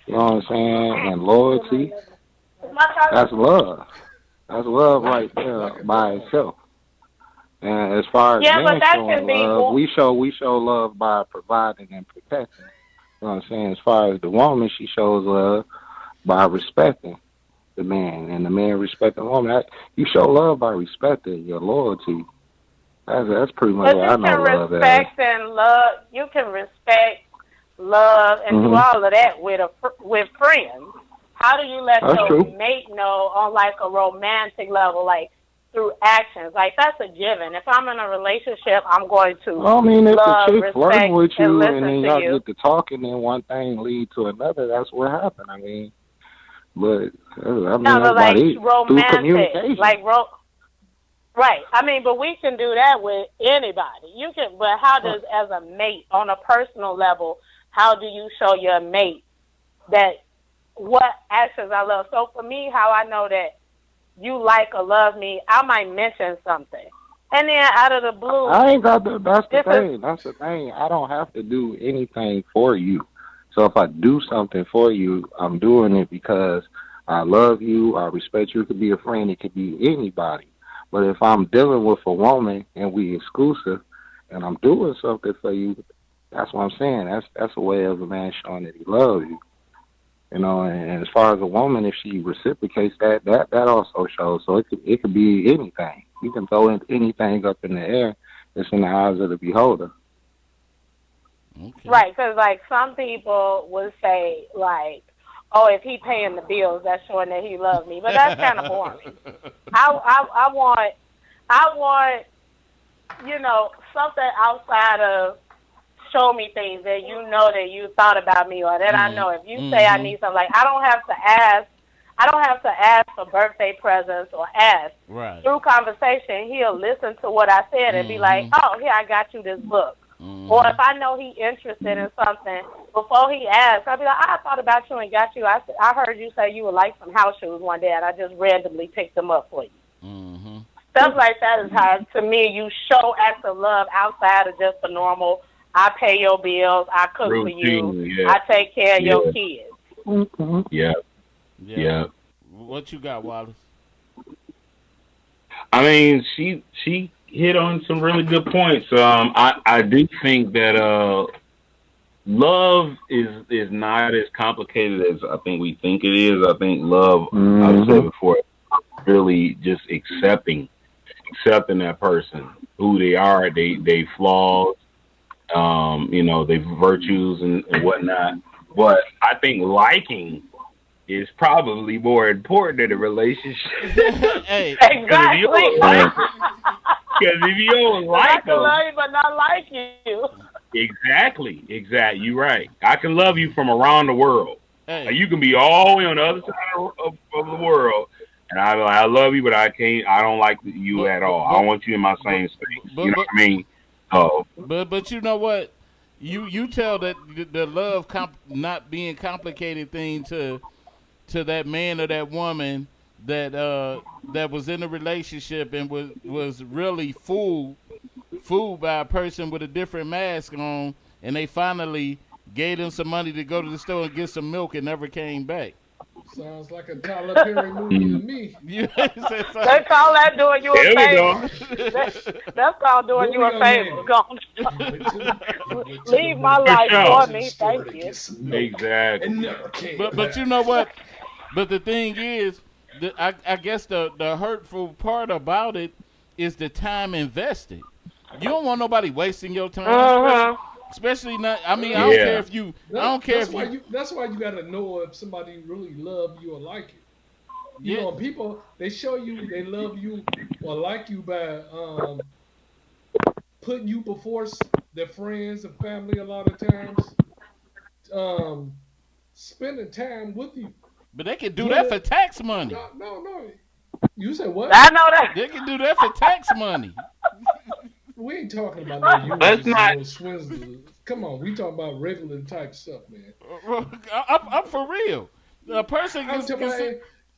Speaker 6: you know what I'm saying, and loyalty, that's love. That's love right there by itself. And as far as
Speaker 5: Yeah, but
Speaker 6: men
Speaker 5: that
Speaker 6: showing
Speaker 5: can be.
Speaker 6: love, we show love by providing and protecting. You know what I'm saying? As far as the woman, she shows love by respecting the man, and the man respecting the woman. You show love by respecting your loyalty. That's pretty much
Speaker 5: But
Speaker 6: what
Speaker 5: you
Speaker 6: I know
Speaker 5: can
Speaker 6: love as.
Speaker 5: respect and love. You can respect, love, and do all of that with friends. How do you let
Speaker 6: That's
Speaker 5: your
Speaker 6: true.
Speaker 5: mate know on like a romantic level, like through actions? Like that's a given. If I'm in a relationship, I'm going to
Speaker 6: I mean, if the
Speaker 5: love,
Speaker 6: chick flirting
Speaker 5: respect,
Speaker 6: with
Speaker 5: and
Speaker 6: you, and
Speaker 5: listen
Speaker 6: then
Speaker 5: to
Speaker 6: y'all
Speaker 5: you.
Speaker 6: get to talking, and one thing lead to another, that's what happened. I mean, but I mean,
Speaker 5: No,
Speaker 6: that's
Speaker 5: but
Speaker 6: about
Speaker 5: like
Speaker 6: it. Through
Speaker 5: romantic,
Speaker 6: communication.
Speaker 5: like right. I mean, but we can do that with anybody. You can, but how does, as a mate, on a personal level, how do you show your mate that what actions I love? So for me, how I know that you like or love me, I might mention something, and then out of the blue,
Speaker 6: I ain't got the. That's the
Speaker 5: this is
Speaker 6: thing. That's the thing. I don't have to do anything for you. So if I do something for you, I'm doing it because I love you. I respect you. It could be a friend. It could be anybody. But if I'm dealing with a woman and we exclusive, and I'm doing something for you, that's what I'm saying. That's a way of a man showing that he loves you. You know, and as far as a woman, if she reciprocates that also shows. So it could be anything. You can throw anything up in the air. It's in the eyes of the beholder.
Speaker 2: Okay.
Speaker 5: right, because like some people would say like, oh, if he paying the bills, that's showing that he loves me. But that's kind of boring. I want something outside of show me things that you know that you thought about me, or that I know. If you say I need something, like I don't have to ask for birthday presents or ask.
Speaker 2: Right.
Speaker 5: Through conversation, he'll listen to what I said and be like, oh, here, I got you this book. Or if I know he's interested in something, before he asks, I'll be like, I thought about you and got you. I heard you say you would like some house shoes one day, and I just randomly picked them up for you. Stuff like that is how, to me, you show acts of love outside of just the normal, I pay your bills, I cook for you, I take care of your kids.
Speaker 4: Yeah.
Speaker 2: What you got, Wallace?
Speaker 4: I mean, she hit on some really good points. I do think that love is not as complicated as I think we think it is. I think love, I've said before, really just accepting that person, who they are, they flaws, they virtues and whatnot. But I think liking is probably more important in a relationship.
Speaker 2: Hey,
Speaker 5: exactly.
Speaker 4: Because if you don't like them,
Speaker 5: love you but not like you.
Speaker 4: Exactly. You're right. I can love you from around the world.
Speaker 2: hey.
Speaker 4: You can be all the way on the other side of the world, and I love you, but I don't like you at all. I don't want you in my same space. You know what I mean?
Speaker 2: But you know what? You tell that the love not being complicated thing to that man or that woman that was in a relationship and was really fooled by a person with a different mask on, and they finally gave them some money to go to the store and get some milk and never came back.
Speaker 3: Sounds like a Tyler Perry movie to me.
Speaker 2: They
Speaker 5: call that doing you a favor. That's called doing you a favor. Leave my life for me, thank you.
Speaker 4: Exactly.
Speaker 2: But you know what? But the thing is, I guess the hurtful part about it is the time invested. You don't want nobody wasting your time, especially not. I mean, I don't care if you. I don't care if you.
Speaker 3: That's why you gotta know if somebody really love you or like you. You know, people they show you they love you or like you by putting you before their friends and family a lot of times. Spending time with you.
Speaker 2: But they can do that for tax money.
Speaker 3: No. You said what?
Speaker 5: I know that.
Speaker 2: They can do that for tax money.
Speaker 3: We ain't talking about no no Swindlers. Come on, we talking about regular type stuff, man.
Speaker 2: I'm for real. A person can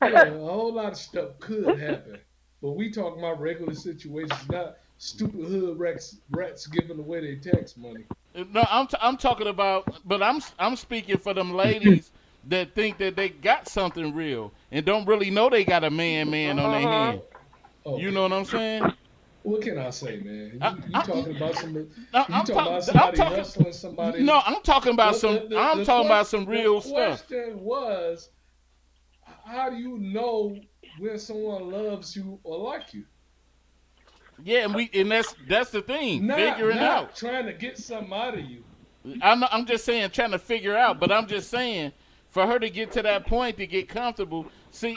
Speaker 3: a whole lot of stuff could happen, but we talking about regular situations, not stupid hood rats giving away their tax money.
Speaker 2: No, I'm talking about, but I'm speaking for them ladies that think that they got something real and don't really know they got a man on their hand.
Speaker 3: Okay.
Speaker 2: You know what I'm saying?
Speaker 3: What can I say, man?
Speaker 2: I,
Speaker 3: You talking about some? You
Speaker 2: I,
Speaker 3: talking about
Speaker 2: I'm
Speaker 3: somebody
Speaker 2: talking.
Speaker 3: hustling somebody?
Speaker 2: No, I'm talking about
Speaker 3: The,
Speaker 2: some.
Speaker 3: the, the,
Speaker 2: I'm
Speaker 3: the,
Speaker 2: talking about
Speaker 3: quest,
Speaker 2: some
Speaker 3: the
Speaker 2: real stuff.
Speaker 3: question was, how do you know when someone loves you or like you?
Speaker 2: Yeah, and that's the thing, figuring
Speaker 3: Not
Speaker 2: out.
Speaker 3: trying to get something out of you.
Speaker 2: I'm just saying, trying to figure out. But I'm just saying, for her to get to that point to get comfortable. See,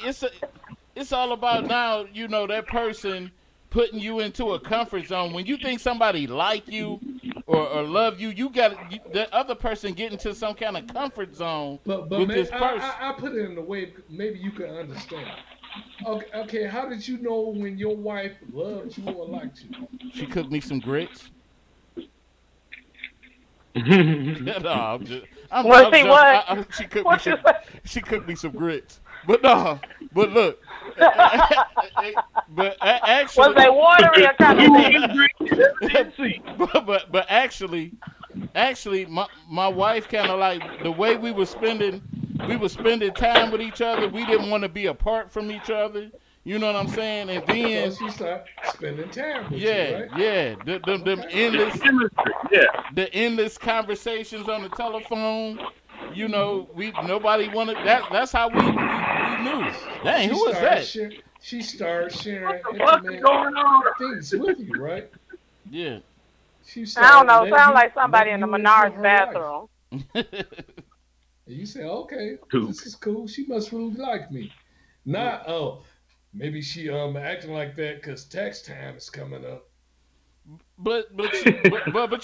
Speaker 2: it's all about now. You know, that person putting you into a comfort zone. When you think somebody like you or love you, the other person get into some kind of comfort zone
Speaker 3: But
Speaker 2: with
Speaker 3: man,
Speaker 2: this person.
Speaker 3: I put it in a way maybe you can understand. Okay. How did you know when your wife loved you or liked you?
Speaker 2: She cooked me some grits. No,
Speaker 5: Well,
Speaker 2: I'm
Speaker 5: see
Speaker 2: joking.
Speaker 5: what?
Speaker 2: She cooked me
Speaker 5: What you
Speaker 2: some.
Speaker 5: say?
Speaker 2: She cooked me some grits. But no, but look, but
Speaker 5: Was
Speaker 2: actually,
Speaker 5: they watery or kind of thick?
Speaker 2: but actually, my wife kind of like the way we were spending time with each other. We didn't want to be apart from each other. You know what I'm saying? And
Speaker 3: So
Speaker 2: then,
Speaker 3: she started spending time with you,
Speaker 2: yeah,
Speaker 3: right?
Speaker 2: yeah, them
Speaker 3: Okay.
Speaker 2: endless
Speaker 4: Chemistry, yeah.
Speaker 2: the endless conversations on the telephone. You know, nobody wanted that. That's how we knew. Dang,
Speaker 3: She
Speaker 2: who was
Speaker 3: started
Speaker 2: that?
Speaker 3: sharing. She started
Speaker 4: What
Speaker 3: sharing
Speaker 4: the fuck is
Speaker 3: intimate
Speaker 4: going on?
Speaker 3: things with you, right?
Speaker 2: Yeah.
Speaker 3: She
Speaker 5: I don't
Speaker 3: started
Speaker 5: know. Sound like somebody
Speaker 3: letting
Speaker 5: in the
Speaker 3: you into
Speaker 5: Menards
Speaker 3: her life.
Speaker 5: bathroom.
Speaker 3: And you say, okay,
Speaker 4: Two.
Speaker 3: this is cool. She must really like me. Not, oh, maybe she acting like that because tax time is coming up.
Speaker 2: But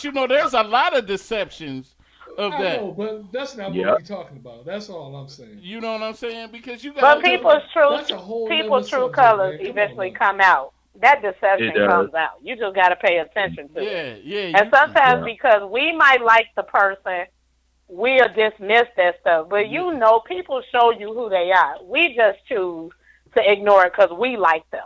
Speaker 2: you know, there's a lot of deceptions of
Speaker 3: I
Speaker 2: that.
Speaker 3: know, but that's not what
Speaker 4: Yep.
Speaker 3: we're talking about. That's all I'm saying.
Speaker 2: You know what I'm saying? Because you
Speaker 5: But
Speaker 2: gotta look.
Speaker 3: That's a whole nother
Speaker 5: people's true
Speaker 3: subject,
Speaker 5: colors
Speaker 3: man. Come on
Speaker 5: eventually
Speaker 3: now.
Speaker 5: come out. That
Speaker 4: It
Speaker 5: deception
Speaker 4: does.
Speaker 5: comes out. You just got to pay attention to it.
Speaker 2: Yeah.
Speaker 5: And sometimes
Speaker 4: Yeah.
Speaker 5: because we might like the person, we'll dismiss that stuff. But
Speaker 2: Yeah.
Speaker 5: you know, people show you who they are. We just choose to ignore it because we like them.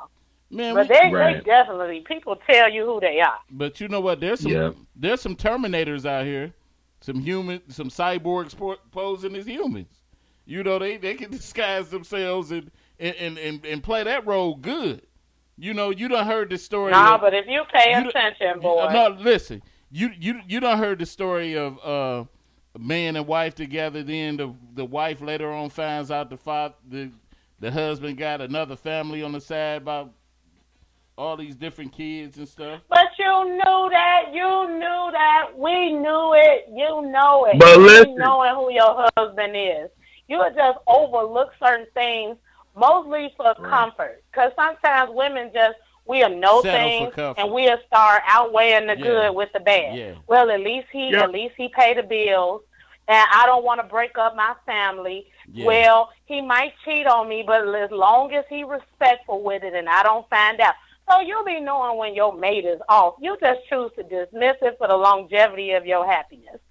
Speaker 2: Man,
Speaker 5: But
Speaker 2: we.
Speaker 5: they
Speaker 4: Right.
Speaker 5: definitely, people tell you who they are.
Speaker 2: But you know what?
Speaker 4: Yeah.
Speaker 2: There's some Terminators out here, some cyborgs posing as humans. You know, they can disguise themselves and play that role good. You know, you done heard the story.
Speaker 5: No,
Speaker 2: Of,
Speaker 5: but if you pay
Speaker 2: you
Speaker 5: attention, boy.
Speaker 2: no, listen. You done heard the story of man and wife together. Then the wife later on finds out the husband got another family on the side about all these different kids and stuff.
Speaker 5: But you knew that. We knew it. You know it.
Speaker 4: But
Speaker 5: You
Speaker 4: listen.
Speaker 5: knowing who your husband is. You would just overlook certain things, mostly for comfort. Because sometimes women we'll know
Speaker 2: Settle for
Speaker 5: things
Speaker 2: comfort.
Speaker 5: and we'll start outweighing the
Speaker 2: Yeah.
Speaker 5: good with the bad.
Speaker 2: Yeah.
Speaker 5: Well, at least he pay the bills, and I don't want to break up my family.
Speaker 2: Yeah.
Speaker 5: Well, he might cheat on me, but as long as he respectful with it and I don't find out. So you'll be knowing when your mate is off. You just choose to dismiss it for the longevity of your happiness.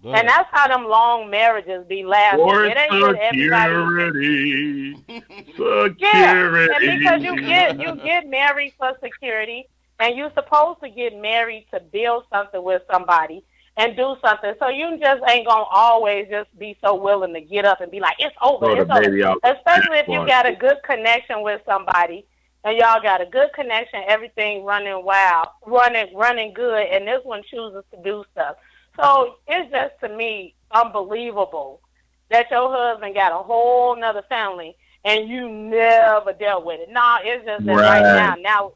Speaker 2: Go
Speaker 5: And
Speaker 2: ahead.
Speaker 5: that's how them long marriages be lasting.
Speaker 4: For
Speaker 5: It ain't that everybody.
Speaker 4: security.
Speaker 5: Yeah,
Speaker 4: Security.
Speaker 5: and because you get married for security, and you're supposed to get married to build something with somebody and do something. So you just ain't gonna always just be so willing to get up and be like, it's over,
Speaker 4: Throw the
Speaker 5: it's over.
Speaker 4: baby out.
Speaker 5: Especially if you got a good connection with somebody and y'all got a good connection, everything running wild, running good, and this one chooses to do stuff. So it's just, to me, unbelievable that your husband got a whole nother family and you never dealt with it. No, it's just that right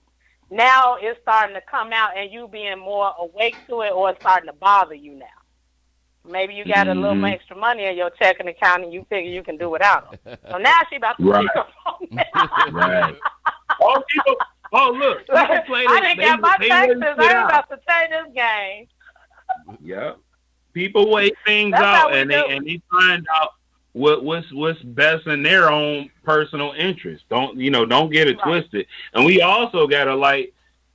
Speaker 5: now it's starting to come out and you being more awake to it, or it's starting to bother you now. Maybe you got a little extra money in your checking account and you figure you can do without them. So now she about to
Speaker 4: Right.
Speaker 5: pick up on that.
Speaker 4: Right. Look. People play
Speaker 5: I
Speaker 4: this.
Speaker 5: didn't get my taxes. I ain't about to play this game.
Speaker 4: Yeah. People weigh things
Speaker 5: That's how
Speaker 4: out
Speaker 5: we
Speaker 4: and
Speaker 5: do.
Speaker 4: they find out what's best in their own personal interest. Don't get it
Speaker 5: Right.
Speaker 4: twisted. And we also gotta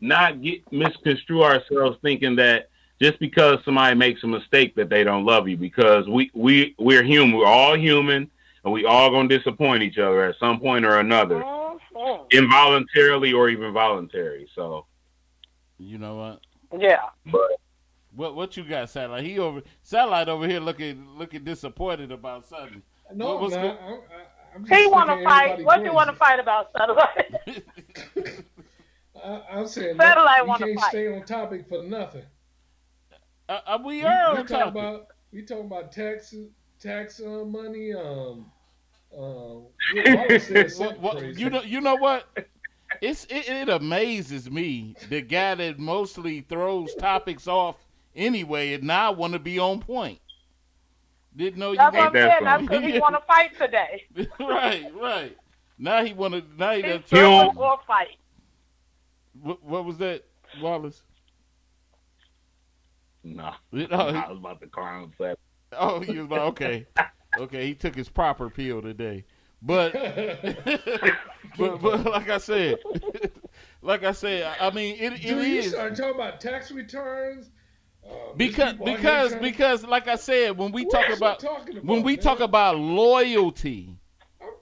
Speaker 4: not misconstrue ourselves thinking that just because somebody makes a mistake that they don't love you, because we're human. We're all human, and we all gonna disappoint each other at some point or another,
Speaker 5: Mhm.
Speaker 4: involuntarily or even voluntary. So
Speaker 2: You know what?
Speaker 5: Yeah.
Speaker 4: but
Speaker 2: What you got, Satellite? Satellite over here looking disappointed about something.
Speaker 3: No,
Speaker 2: What's
Speaker 3: man.
Speaker 2: go-
Speaker 3: I'm just
Speaker 5: He want to
Speaker 3: thinking
Speaker 5: fight.
Speaker 3: everybody
Speaker 5: What you want to
Speaker 3: crazy.
Speaker 5: fight about, Satellite?
Speaker 3: I'm saying
Speaker 5: Satellite
Speaker 3: we
Speaker 5: wanna
Speaker 3: can't
Speaker 5: fight.
Speaker 3: stay on topic for nothing.
Speaker 2: We
Speaker 3: We,
Speaker 2: are
Speaker 3: we
Speaker 2: on
Speaker 3: talking
Speaker 2: topic.
Speaker 3: about tax money. Wallace said something crazy.
Speaker 2: You know what? It amazes me the guy that mostly throws topics off anyway, and now want to be on point. Didn't know you.
Speaker 5: That's what
Speaker 2: were-
Speaker 5: I'm
Speaker 4: that
Speaker 5: saying. That's
Speaker 4: funny?
Speaker 5: because he want to fight today.
Speaker 2: right. Now he want to. Now he
Speaker 5: He's
Speaker 2: done
Speaker 5: throwing
Speaker 4: don't-
Speaker 5: or fight.
Speaker 2: what was that, Wallace?
Speaker 4: Nah,
Speaker 2: Oh,
Speaker 4: I was about to clown Seth.
Speaker 2: oh, he was like, okay. He took his proper pill today, but but like I said, I mean it
Speaker 3: Dude, you
Speaker 2: is
Speaker 3: start talking about tax returns.
Speaker 2: because like I said, when we talk about loyalty,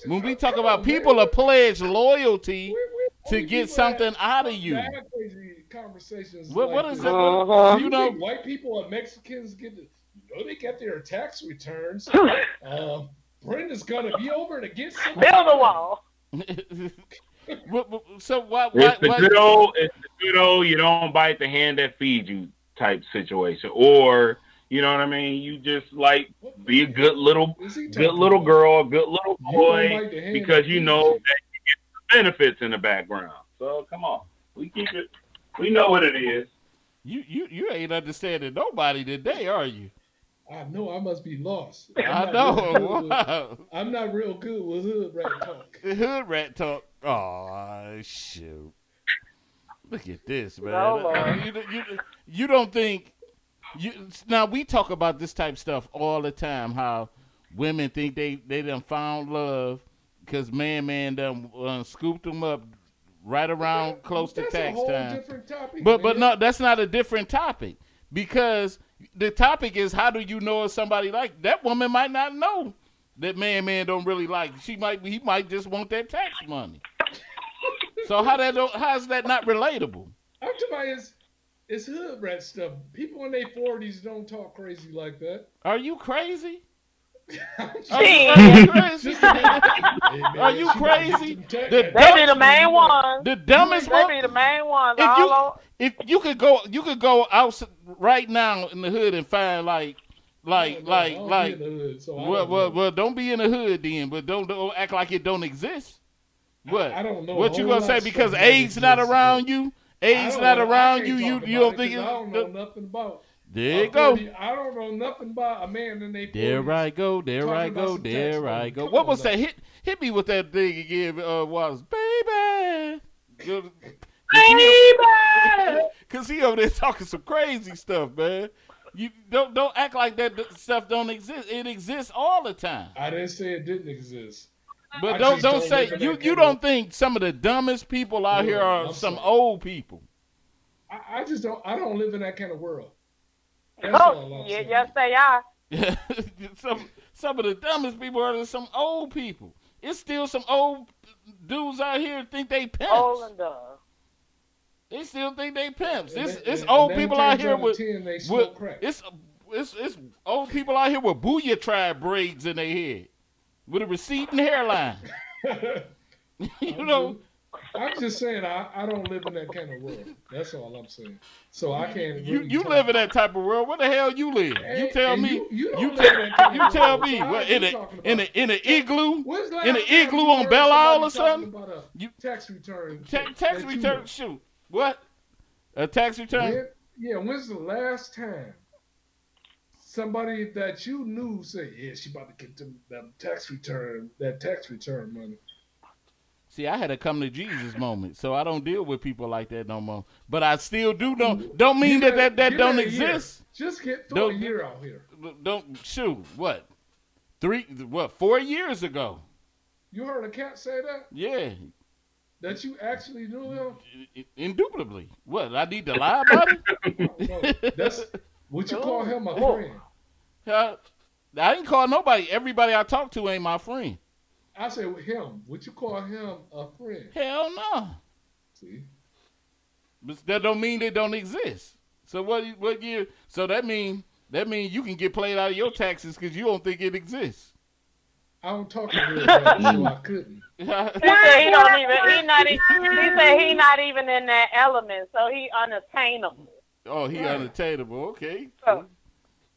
Speaker 2: when we talk about people are pledged loyalty to get something out of you.
Speaker 3: Crazy conversations.
Speaker 2: What
Speaker 3: like
Speaker 2: is
Speaker 3: this.
Speaker 2: it?
Speaker 6: Uh-huh.
Speaker 2: You know,
Speaker 3: White people and Mexicans they get their tax returns. Brenda's gonna be over to get some.
Speaker 5: Build a wall.
Speaker 2: so why
Speaker 4: It's the good old you don't bite the hand that feeds you type situation, or you know what I mean. You just like be a good little girl, a good little boy, because you know that you get the benefits in the background. So come on, we keep it. We know what it is.
Speaker 2: You ain't understanding nobody today, are you?
Speaker 3: I know I must be lost.
Speaker 2: I know. Wow.
Speaker 3: I'm not real good with hood rat talk.
Speaker 2: Hood rat talk. Oh shoot! Look at this, man.
Speaker 5: No, Lord.
Speaker 2: You don't think now we talk about this type of stuff all the time. How women think they done found love because man done scooped them up right around close to
Speaker 3: That's
Speaker 2: tax
Speaker 3: a whole
Speaker 2: time.
Speaker 3: different topic.
Speaker 2: But
Speaker 3: man.
Speaker 2: no, that's not a different topic because the topic is how do you know if somebody like that woman might not know that man don't really like. He might just want that tax money. So how's that not relatable?
Speaker 3: I'm talking about it's hood rat stuff. People in their 40s don't talk crazy like that.
Speaker 2: Are you crazy?
Speaker 3: I'm just-
Speaker 2: Are
Speaker 5: Gee.
Speaker 2: you crazy?
Speaker 3: Hey, man,
Speaker 2: Are you
Speaker 3: she might get
Speaker 2: crazy?
Speaker 3: some tax-
Speaker 2: The
Speaker 5: They be the main ones.
Speaker 2: The dumbest
Speaker 5: They
Speaker 2: one.
Speaker 5: be the main ones.
Speaker 2: If you-
Speaker 5: all over.
Speaker 2: If you could go out right now in the hood and find like
Speaker 3: I don't be in the hood, so I don't know.
Speaker 2: well, don't be in the hood then, but don't act like it don't exist. What?
Speaker 3: I don't know.
Speaker 2: What
Speaker 3: a
Speaker 2: you
Speaker 3: whole
Speaker 2: gonna
Speaker 3: lot
Speaker 2: say
Speaker 3: of
Speaker 2: because
Speaker 3: stuff that
Speaker 2: AIDS not
Speaker 3: exists,
Speaker 2: around
Speaker 3: but
Speaker 2: you?
Speaker 3: I
Speaker 2: AIDS
Speaker 3: don't
Speaker 2: not
Speaker 3: know. I
Speaker 2: around
Speaker 3: can't
Speaker 2: you.
Speaker 3: talk
Speaker 2: You
Speaker 3: about
Speaker 2: don't
Speaker 3: it
Speaker 2: think
Speaker 3: 'cause I don't
Speaker 2: it?
Speaker 3: know nothing about.
Speaker 2: There you go.
Speaker 3: I don't know nothing about a man in their 40s.
Speaker 2: There I go. There
Speaker 3: talking
Speaker 2: I
Speaker 3: about
Speaker 2: go.
Speaker 3: some tax
Speaker 2: There I
Speaker 3: money.
Speaker 2: go.
Speaker 3: Come
Speaker 2: What
Speaker 3: on
Speaker 2: was that?
Speaker 3: now.
Speaker 2: Hit me with that thing again. Was baby.
Speaker 5: Baby!
Speaker 2: Cause he over there talking some crazy stuff, man. You don't act like that stuff don't exist. It exists all the time.
Speaker 3: I didn't say it didn't exist.
Speaker 2: But
Speaker 3: I
Speaker 2: don't
Speaker 3: just don't
Speaker 2: say
Speaker 3: live in
Speaker 2: you
Speaker 3: that
Speaker 2: you
Speaker 3: kind of-
Speaker 2: don't think some of the dumbest people out here are
Speaker 3: I'm
Speaker 2: some
Speaker 3: sorry.
Speaker 2: old people.
Speaker 3: I just don't. I don't live in that kind of world. That's all
Speaker 5: Oh,
Speaker 3: I'm
Speaker 5: yeah,
Speaker 3: saying.
Speaker 5: yes, they are.
Speaker 2: some of the dumbest people are some old people. It's still some old dudes out here that think they pimps.
Speaker 5: Old and dumb.
Speaker 2: They still think they pimps.
Speaker 3: And
Speaker 2: It's
Speaker 3: then-
Speaker 2: old
Speaker 3: and
Speaker 2: people
Speaker 3: 9
Speaker 2: out here
Speaker 3: times out
Speaker 2: with
Speaker 3: of 10 they smoke
Speaker 2: with
Speaker 3: crack.
Speaker 2: it's old people out here with Booyah braids in their head with a receding hairline. You know,
Speaker 3: I'm just saying I don't live in that kind of world. That's all I'm saying. So I can't.
Speaker 2: you
Speaker 3: really
Speaker 2: live in that type of world. Where the hell you live? You tell
Speaker 3: And
Speaker 2: me.
Speaker 3: You don't
Speaker 2: You
Speaker 3: live in that kind
Speaker 2: You
Speaker 3: of
Speaker 2: tell
Speaker 3: world.
Speaker 2: me
Speaker 3: So
Speaker 2: what
Speaker 3: how you talking about?
Speaker 2: in an igloo
Speaker 3: When's the last
Speaker 2: in an
Speaker 3: time
Speaker 2: igloo
Speaker 3: you
Speaker 2: on
Speaker 3: heard
Speaker 2: Belle Isle or
Speaker 3: somebody
Speaker 2: something?
Speaker 3: talking about a
Speaker 2: You-
Speaker 3: tax return.
Speaker 2: Tax
Speaker 3: that you
Speaker 2: return.
Speaker 3: know?
Speaker 2: Shoot, what? A tax return?
Speaker 3: When's the last time somebody that you knew said, "Yeah, she about to get that tax return money"?
Speaker 2: See, I had a come to Jesus moment, so I don't deal with people like that no more. But I still do know. Don't mean
Speaker 3: Give
Speaker 2: that
Speaker 3: it
Speaker 2: don't
Speaker 3: a year.
Speaker 2: exist.
Speaker 3: Just throw a
Speaker 2: Don't-
Speaker 3: year out here.
Speaker 2: Don't shoot. What? 4 years ago?
Speaker 3: You heard a cat say that?
Speaker 2: Yeah,
Speaker 3: That you actually knew him?
Speaker 2: indubitably. What? I need to lie about it?
Speaker 3: No, that's would you call him a
Speaker 5: Oh.
Speaker 3: friend?
Speaker 2: I ain't call nobody. Everybody I talk to ain't my friend.
Speaker 3: I say with him. Would you call him a friend?
Speaker 2: Hell no.
Speaker 3: See,
Speaker 2: But that don't mean they don't exist. So what year? So that mean you can get played out of your taxes because you don't think it exists.
Speaker 3: I don't talk to real daddy, so I couldn't.
Speaker 5: He said he don't even. He said he not even in that element, so he unattainable.
Speaker 2: Oh, he unattainable. Okay.
Speaker 5: So,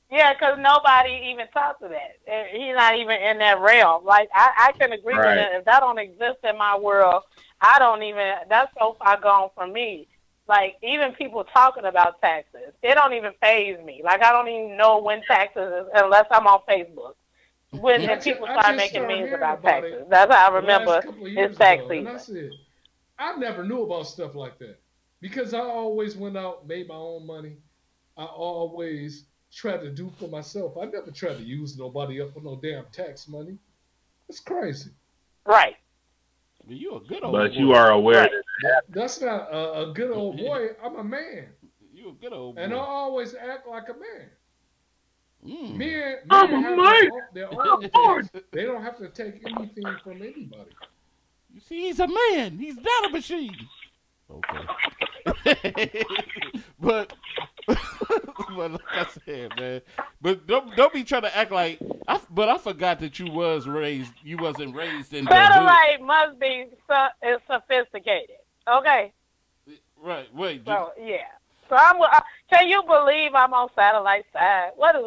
Speaker 5: yeah, because nobody even talks to that. He's not even in that realm. Like I can agree with
Speaker 4: Right.
Speaker 5: it. If that don't exist in my world, I don't even. That's so far gone from me. Like even people talking about taxes, it don't even faze me. Like I don't even know when taxes is unless I'm on Facebook. When
Speaker 3: I
Speaker 5: people
Speaker 3: just
Speaker 5: start making
Speaker 3: started
Speaker 5: memes
Speaker 3: hearing
Speaker 5: about
Speaker 3: about
Speaker 5: taxes,
Speaker 3: it
Speaker 5: that's how I
Speaker 3: the last
Speaker 5: remember
Speaker 3: couple of years
Speaker 5: it's tax
Speaker 3: ago, and I
Speaker 5: season.
Speaker 3: said, I never knew about stuff like that because I always went out, made my own money. I always tried to do for myself. I never tried to use nobody up for no damn tax money. It's crazy.
Speaker 5: Right.
Speaker 2: You a good old
Speaker 4: But
Speaker 2: boy.
Speaker 4: you are aware
Speaker 5: Right.
Speaker 4: that
Speaker 3: That's not a good old boy. I'm a man,
Speaker 2: You a good old boy.
Speaker 3: and I always act like a man. Men
Speaker 4: I'm a
Speaker 3: have
Speaker 4: man.
Speaker 3: their own things. They don't have to take anything from anybody.
Speaker 2: You see, he's a man. He's not a machine. Okay. but like I said, man. But don't be trying to act like. But I forgot that you wasn't raised in the hood.
Speaker 5: Satellite must be is sophisticated. Okay.
Speaker 2: Right. Wait.
Speaker 5: So yeah. So can you believe I'm on satellite side? What's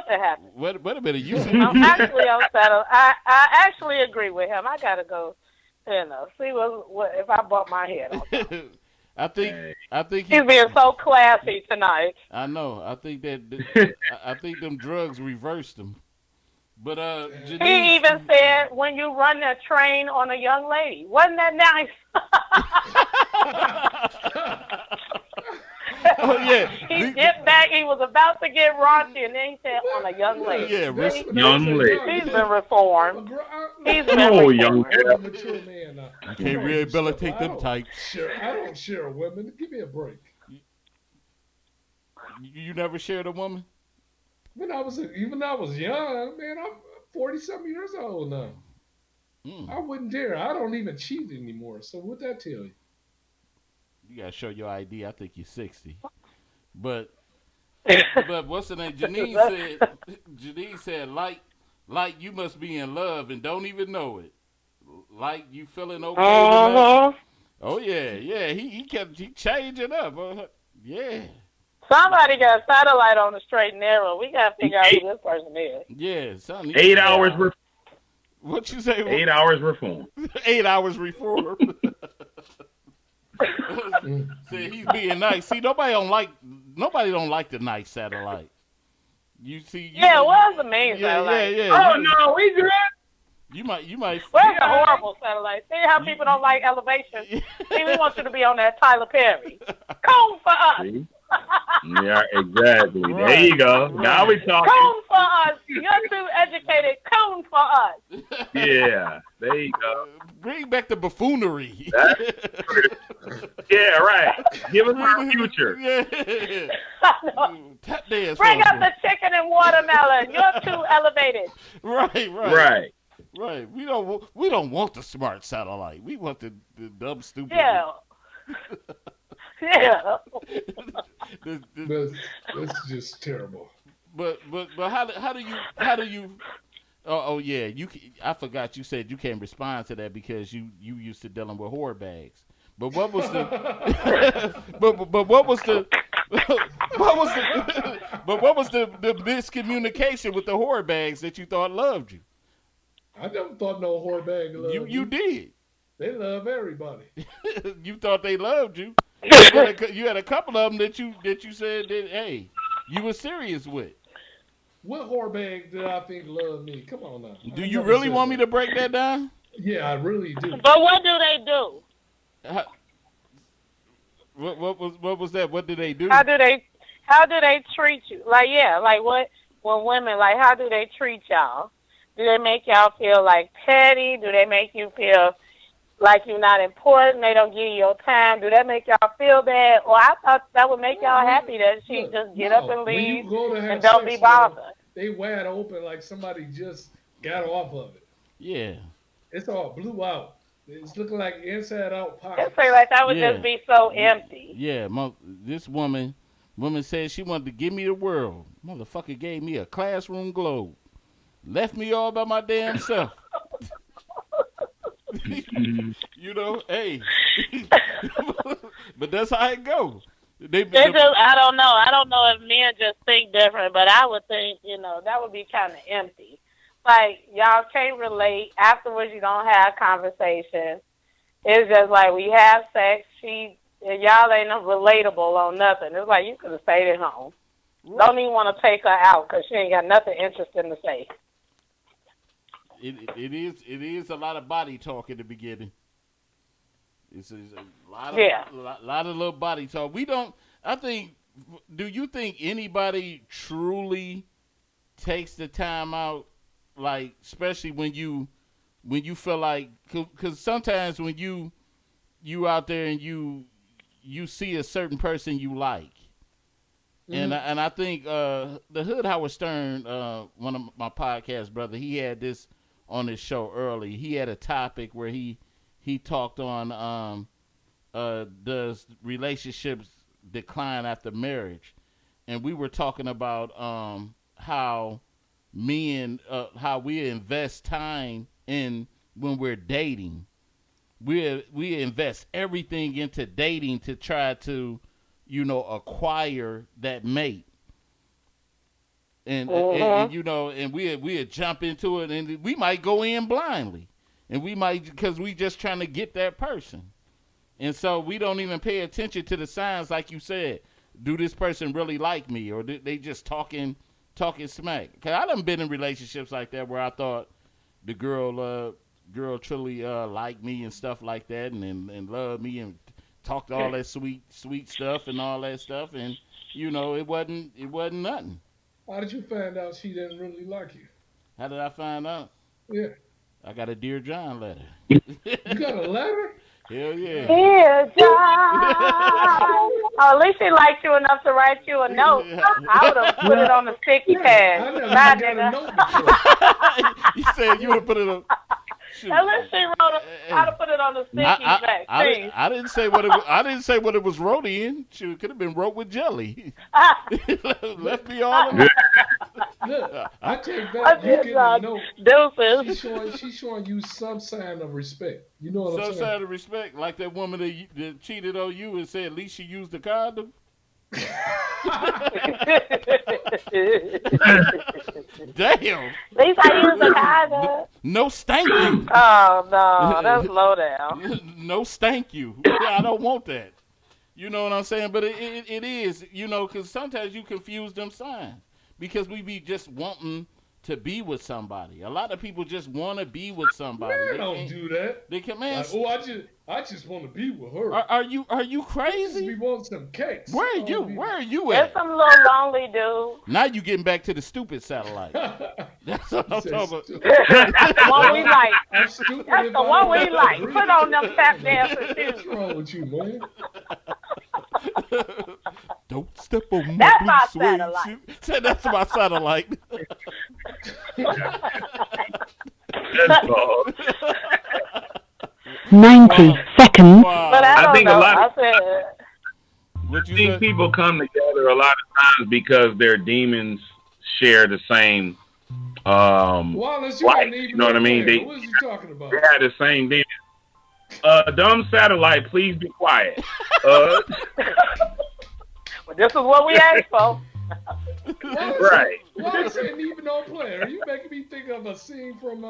Speaker 5: that happening?
Speaker 2: Wait a minute. You
Speaker 5: I'm actually on satellite. I actually agree with him. I gotta go. See what if I bought my head off.
Speaker 2: I think
Speaker 5: He's being so classy tonight.
Speaker 2: I know. I think I think them drugs reversed him. But
Speaker 5: He
Speaker 2: Janice,
Speaker 5: even said when you run a train on a young lady. Wasn't that nice?
Speaker 2: oh yeah,
Speaker 5: He dipped back. He was about to get raunchy, and then he said on a young lady.
Speaker 2: Yeah,
Speaker 4: young lady.
Speaker 5: He's been reformed. He's been
Speaker 4: Oh,
Speaker 5: reformed.
Speaker 4: young
Speaker 3: I'm a mature man now.
Speaker 2: you can't rehabilitate them types.
Speaker 3: I don't share women. Give me a break.
Speaker 2: You never shared a woman?
Speaker 3: When I was young, man, I'm 40-something years old now. I wouldn't dare. I don't even cheat anymore. So what that tell you?
Speaker 2: You gotta show your ID. I think you're 60. But what's the name? Janine said, like you must be in love and don't even know it. Like you feeling okay with love. Oh yeah. He kept changing up. Yeah.
Speaker 5: Somebody got a satellite on the straight and narrow. We gotta figure out who this person is.
Speaker 2: Yeah, son.
Speaker 4: 8 hours.
Speaker 2: What you say?
Speaker 4: 8 hours reform.
Speaker 2: 8 hours reform. See, he's being nice. See, nobody don't like the nice satellite. You see?
Speaker 5: Yeah, it was amazing.
Speaker 4: Oh no, we good.
Speaker 2: You might.
Speaker 5: Where's the horrible satellite? See how people don't like elevation? See, we want you to be on that Tyler Perry. Come for us.
Speaker 4: See? Yeah, exactly.
Speaker 2: Right.
Speaker 4: There you go. Right. Now we talking.
Speaker 5: Come for us. You're too educated. Come for us.
Speaker 4: Yeah, there you go.
Speaker 2: Bring back the buffoonery.
Speaker 4: Yeah, right. Give us our future.
Speaker 2: Yeah. Tap dance.
Speaker 5: Bring up the chicken and watermelon. You're too elevated.
Speaker 2: Right. We don't want the smart satellite. We want the dumb stupid.
Speaker 5: Yeah. Yeah.
Speaker 3: That's just terrible.
Speaker 2: But how do you? Oh yeah, I forgot you said you can't respond to that because you used to dealing with whore bags. But what was the? but what was the? What was the miscommunication with the whore bags that you thought loved you?
Speaker 3: I never thought no whore bag loved
Speaker 2: you did.
Speaker 3: They love everybody.
Speaker 2: You thought they loved you. You had a couple of them that you said that hey, you were serious with.
Speaker 3: What whore bag did I think loved me? Come on now.
Speaker 2: Do you really want me to break that down?
Speaker 3: Yeah, I really do.
Speaker 5: But what do they do?
Speaker 2: What was that? What did they do?
Speaker 5: How do they treat you? Like what when women how do they treat y'all? Do they make y'all feel like petty? Do they make you feel like you're not important? They don't give you your time. Do that make y'all feel bad? Or I thought that would make y'all happy that she just get up and leave and don't be bothered.
Speaker 3: They wide open like somebody just got off of it.
Speaker 2: Yeah.
Speaker 3: It's all blew out. It's looking like inside out pockets.
Speaker 5: It seems like that would just be so empty.
Speaker 2: Yeah, this woman Woman said she wanted to give me the world. Motherfucker gave me a classroom globe. Left me all by my damn self. You know, hey. But that's how it goes.
Speaker 5: I don't know. I don't know if men just think different, but I would think, that would be kind of empty. Like, y'all can't relate. Afterwards, you don't have conversation. It's just like we have sex. Y'all ain't relatable on nothing. It's like you could have stayed at home. Right. Don't even want to take her out because she ain't got nothing interesting to say.
Speaker 2: It is a lot of body talk in the beginning. It's a lot of little body talk. Do you think anybody truly takes the time out, like, especially when you feel like, because sometimes when you out there and you see a certain person you like, and I think the Hood Howard Stern, one of my podcast brother, he had this on his show early. He had a topic where he talked on does relationships decline after marriage, and we were talking about how men how we invest time in when we're dating. We invest everything into dating to try to acquire that mate. And we jump into it, and we might go in blindly, and we might, because we just trying to get that person, and so we don't even pay attention to the signs, like you said. Do this person really like me, or they just talking smack? Cause I done been in relationships like that where I thought the girl truly liked me and stuff like that, and loved me and talked all that sweet stuff and all that stuff, and it wasn't nothing.
Speaker 3: How did you find out she didn't really like you?
Speaker 2: How did I find out?
Speaker 3: Yeah.
Speaker 2: I got a Dear John letter.
Speaker 3: You got a letter?
Speaker 2: Hell yeah.
Speaker 5: Dear John. At least she liked you enough to write you a note. I would have put it on the sticky pad.
Speaker 3: I never got a note before.
Speaker 2: You said you would have put it on.
Speaker 5: At least she wrote how to put it on the sticky pad.
Speaker 2: I didn't say what it was wrote in. She could have been wrote with jelly. Left me all alone.
Speaker 3: Look, I take back. You getting a note.
Speaker 5: Deuces.
Speaker 3: She's showing you some sign of respect. You know what I'm saying?
Speaker 2: Some sign of respect, like that woman that cheated on you and said at least she used the condom. Damn.
Speaker 5: At least I used the condom.
Speaker 2: No, stank you.
Speaker 5: Oh no, that's low down.
Speaker 2: No, stank you. I don't want that. You know what I'm saying? But it is, because sometimes you confuse them signs. Because we be just wanting to be with somebody. A lot of people just want to be with somebody.
Speaker 3: They don't do that.
Speaker 2: They can,
Speaker 3: like, I just want to be with her.
Speaker 2: Are you crazy?
Speaker 3: We want some cakes.
Speaker 2: Where are you? Where are you
Speaker 5: at? There's some little lonely dude.
Speaker 2: Now you getting back to the stupid satellite. That's what I'm talking about.
Speaker 5: That's the one we like.
Speaker 3: That's the
Speaker 5: one we like. Put on them tap dancer shoes.
Speaker 3: What's wrong with you, man?
Speaker 2: Don't step on
Speaker 5: my
Speaker 2: blue suede
Speaker 5: satellite.
Speaker 2: shoe. That's my satellite.
Speaker 4: That's all.
Speaker 1: 90 seconds.
Speaker 5: But I think
Speaker 4: people come together a lot of times because their demons share the same
Speaker 3: Wallace,
Speaker 4: life. You know what I mean?
Speaker 3: What is he talking about?
Speaker 4: They have the same demons. Dumb satellite, please be quiet.
Speaker 5: Well, this is what we asked for.
Speaker 4: Right.
Speaker 3: Wallace ain't even no player. You making me think of a scene from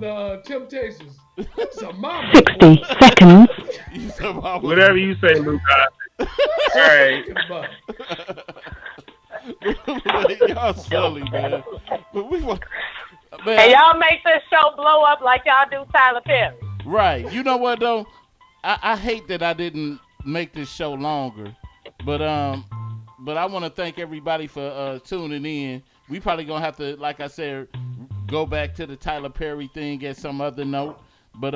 Speaker 3: the Temptations. It's a mama.
Speaker 1: 60 seconds.
Speaker 4: Whatever you say, Luke. All right.
Speaker 2: Y'all silly, man. But we want.
Speaker 5: And y'all make this show blow up like y'all do Tyler Perry.
Speaker 2: Right. You know what though? I hate that I didn't make this show longer, but I want to thank everybody for tuning in. We probably gonna have to, like I said, go back to the Tyler Perry thing at some other note. But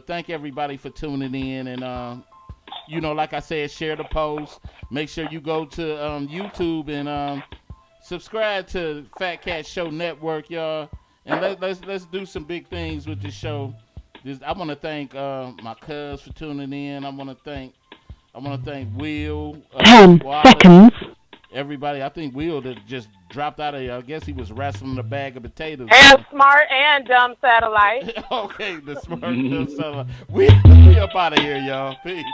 Speaker 2: thank everybody for tuning in, and like I said, share the post. Make sure you go to YouTube and subscribe to Fat Cat Show Network, y'all. And let's do some big things with this show. I want to thank my cuz for tuning in. I want to thank I want to thank Will.
Speaker 1: 10
Speaker 2: Wallace,
Speaker 1: seconds.
Speaker 2: everybody. I think Will that just dropped out of here. I guess he was wrestling a bag of potatoes.
Speaker 5: And smart and dumb satellite.
Speaker 2: Okay, the smart little son. We up out of here, y'all. Peace.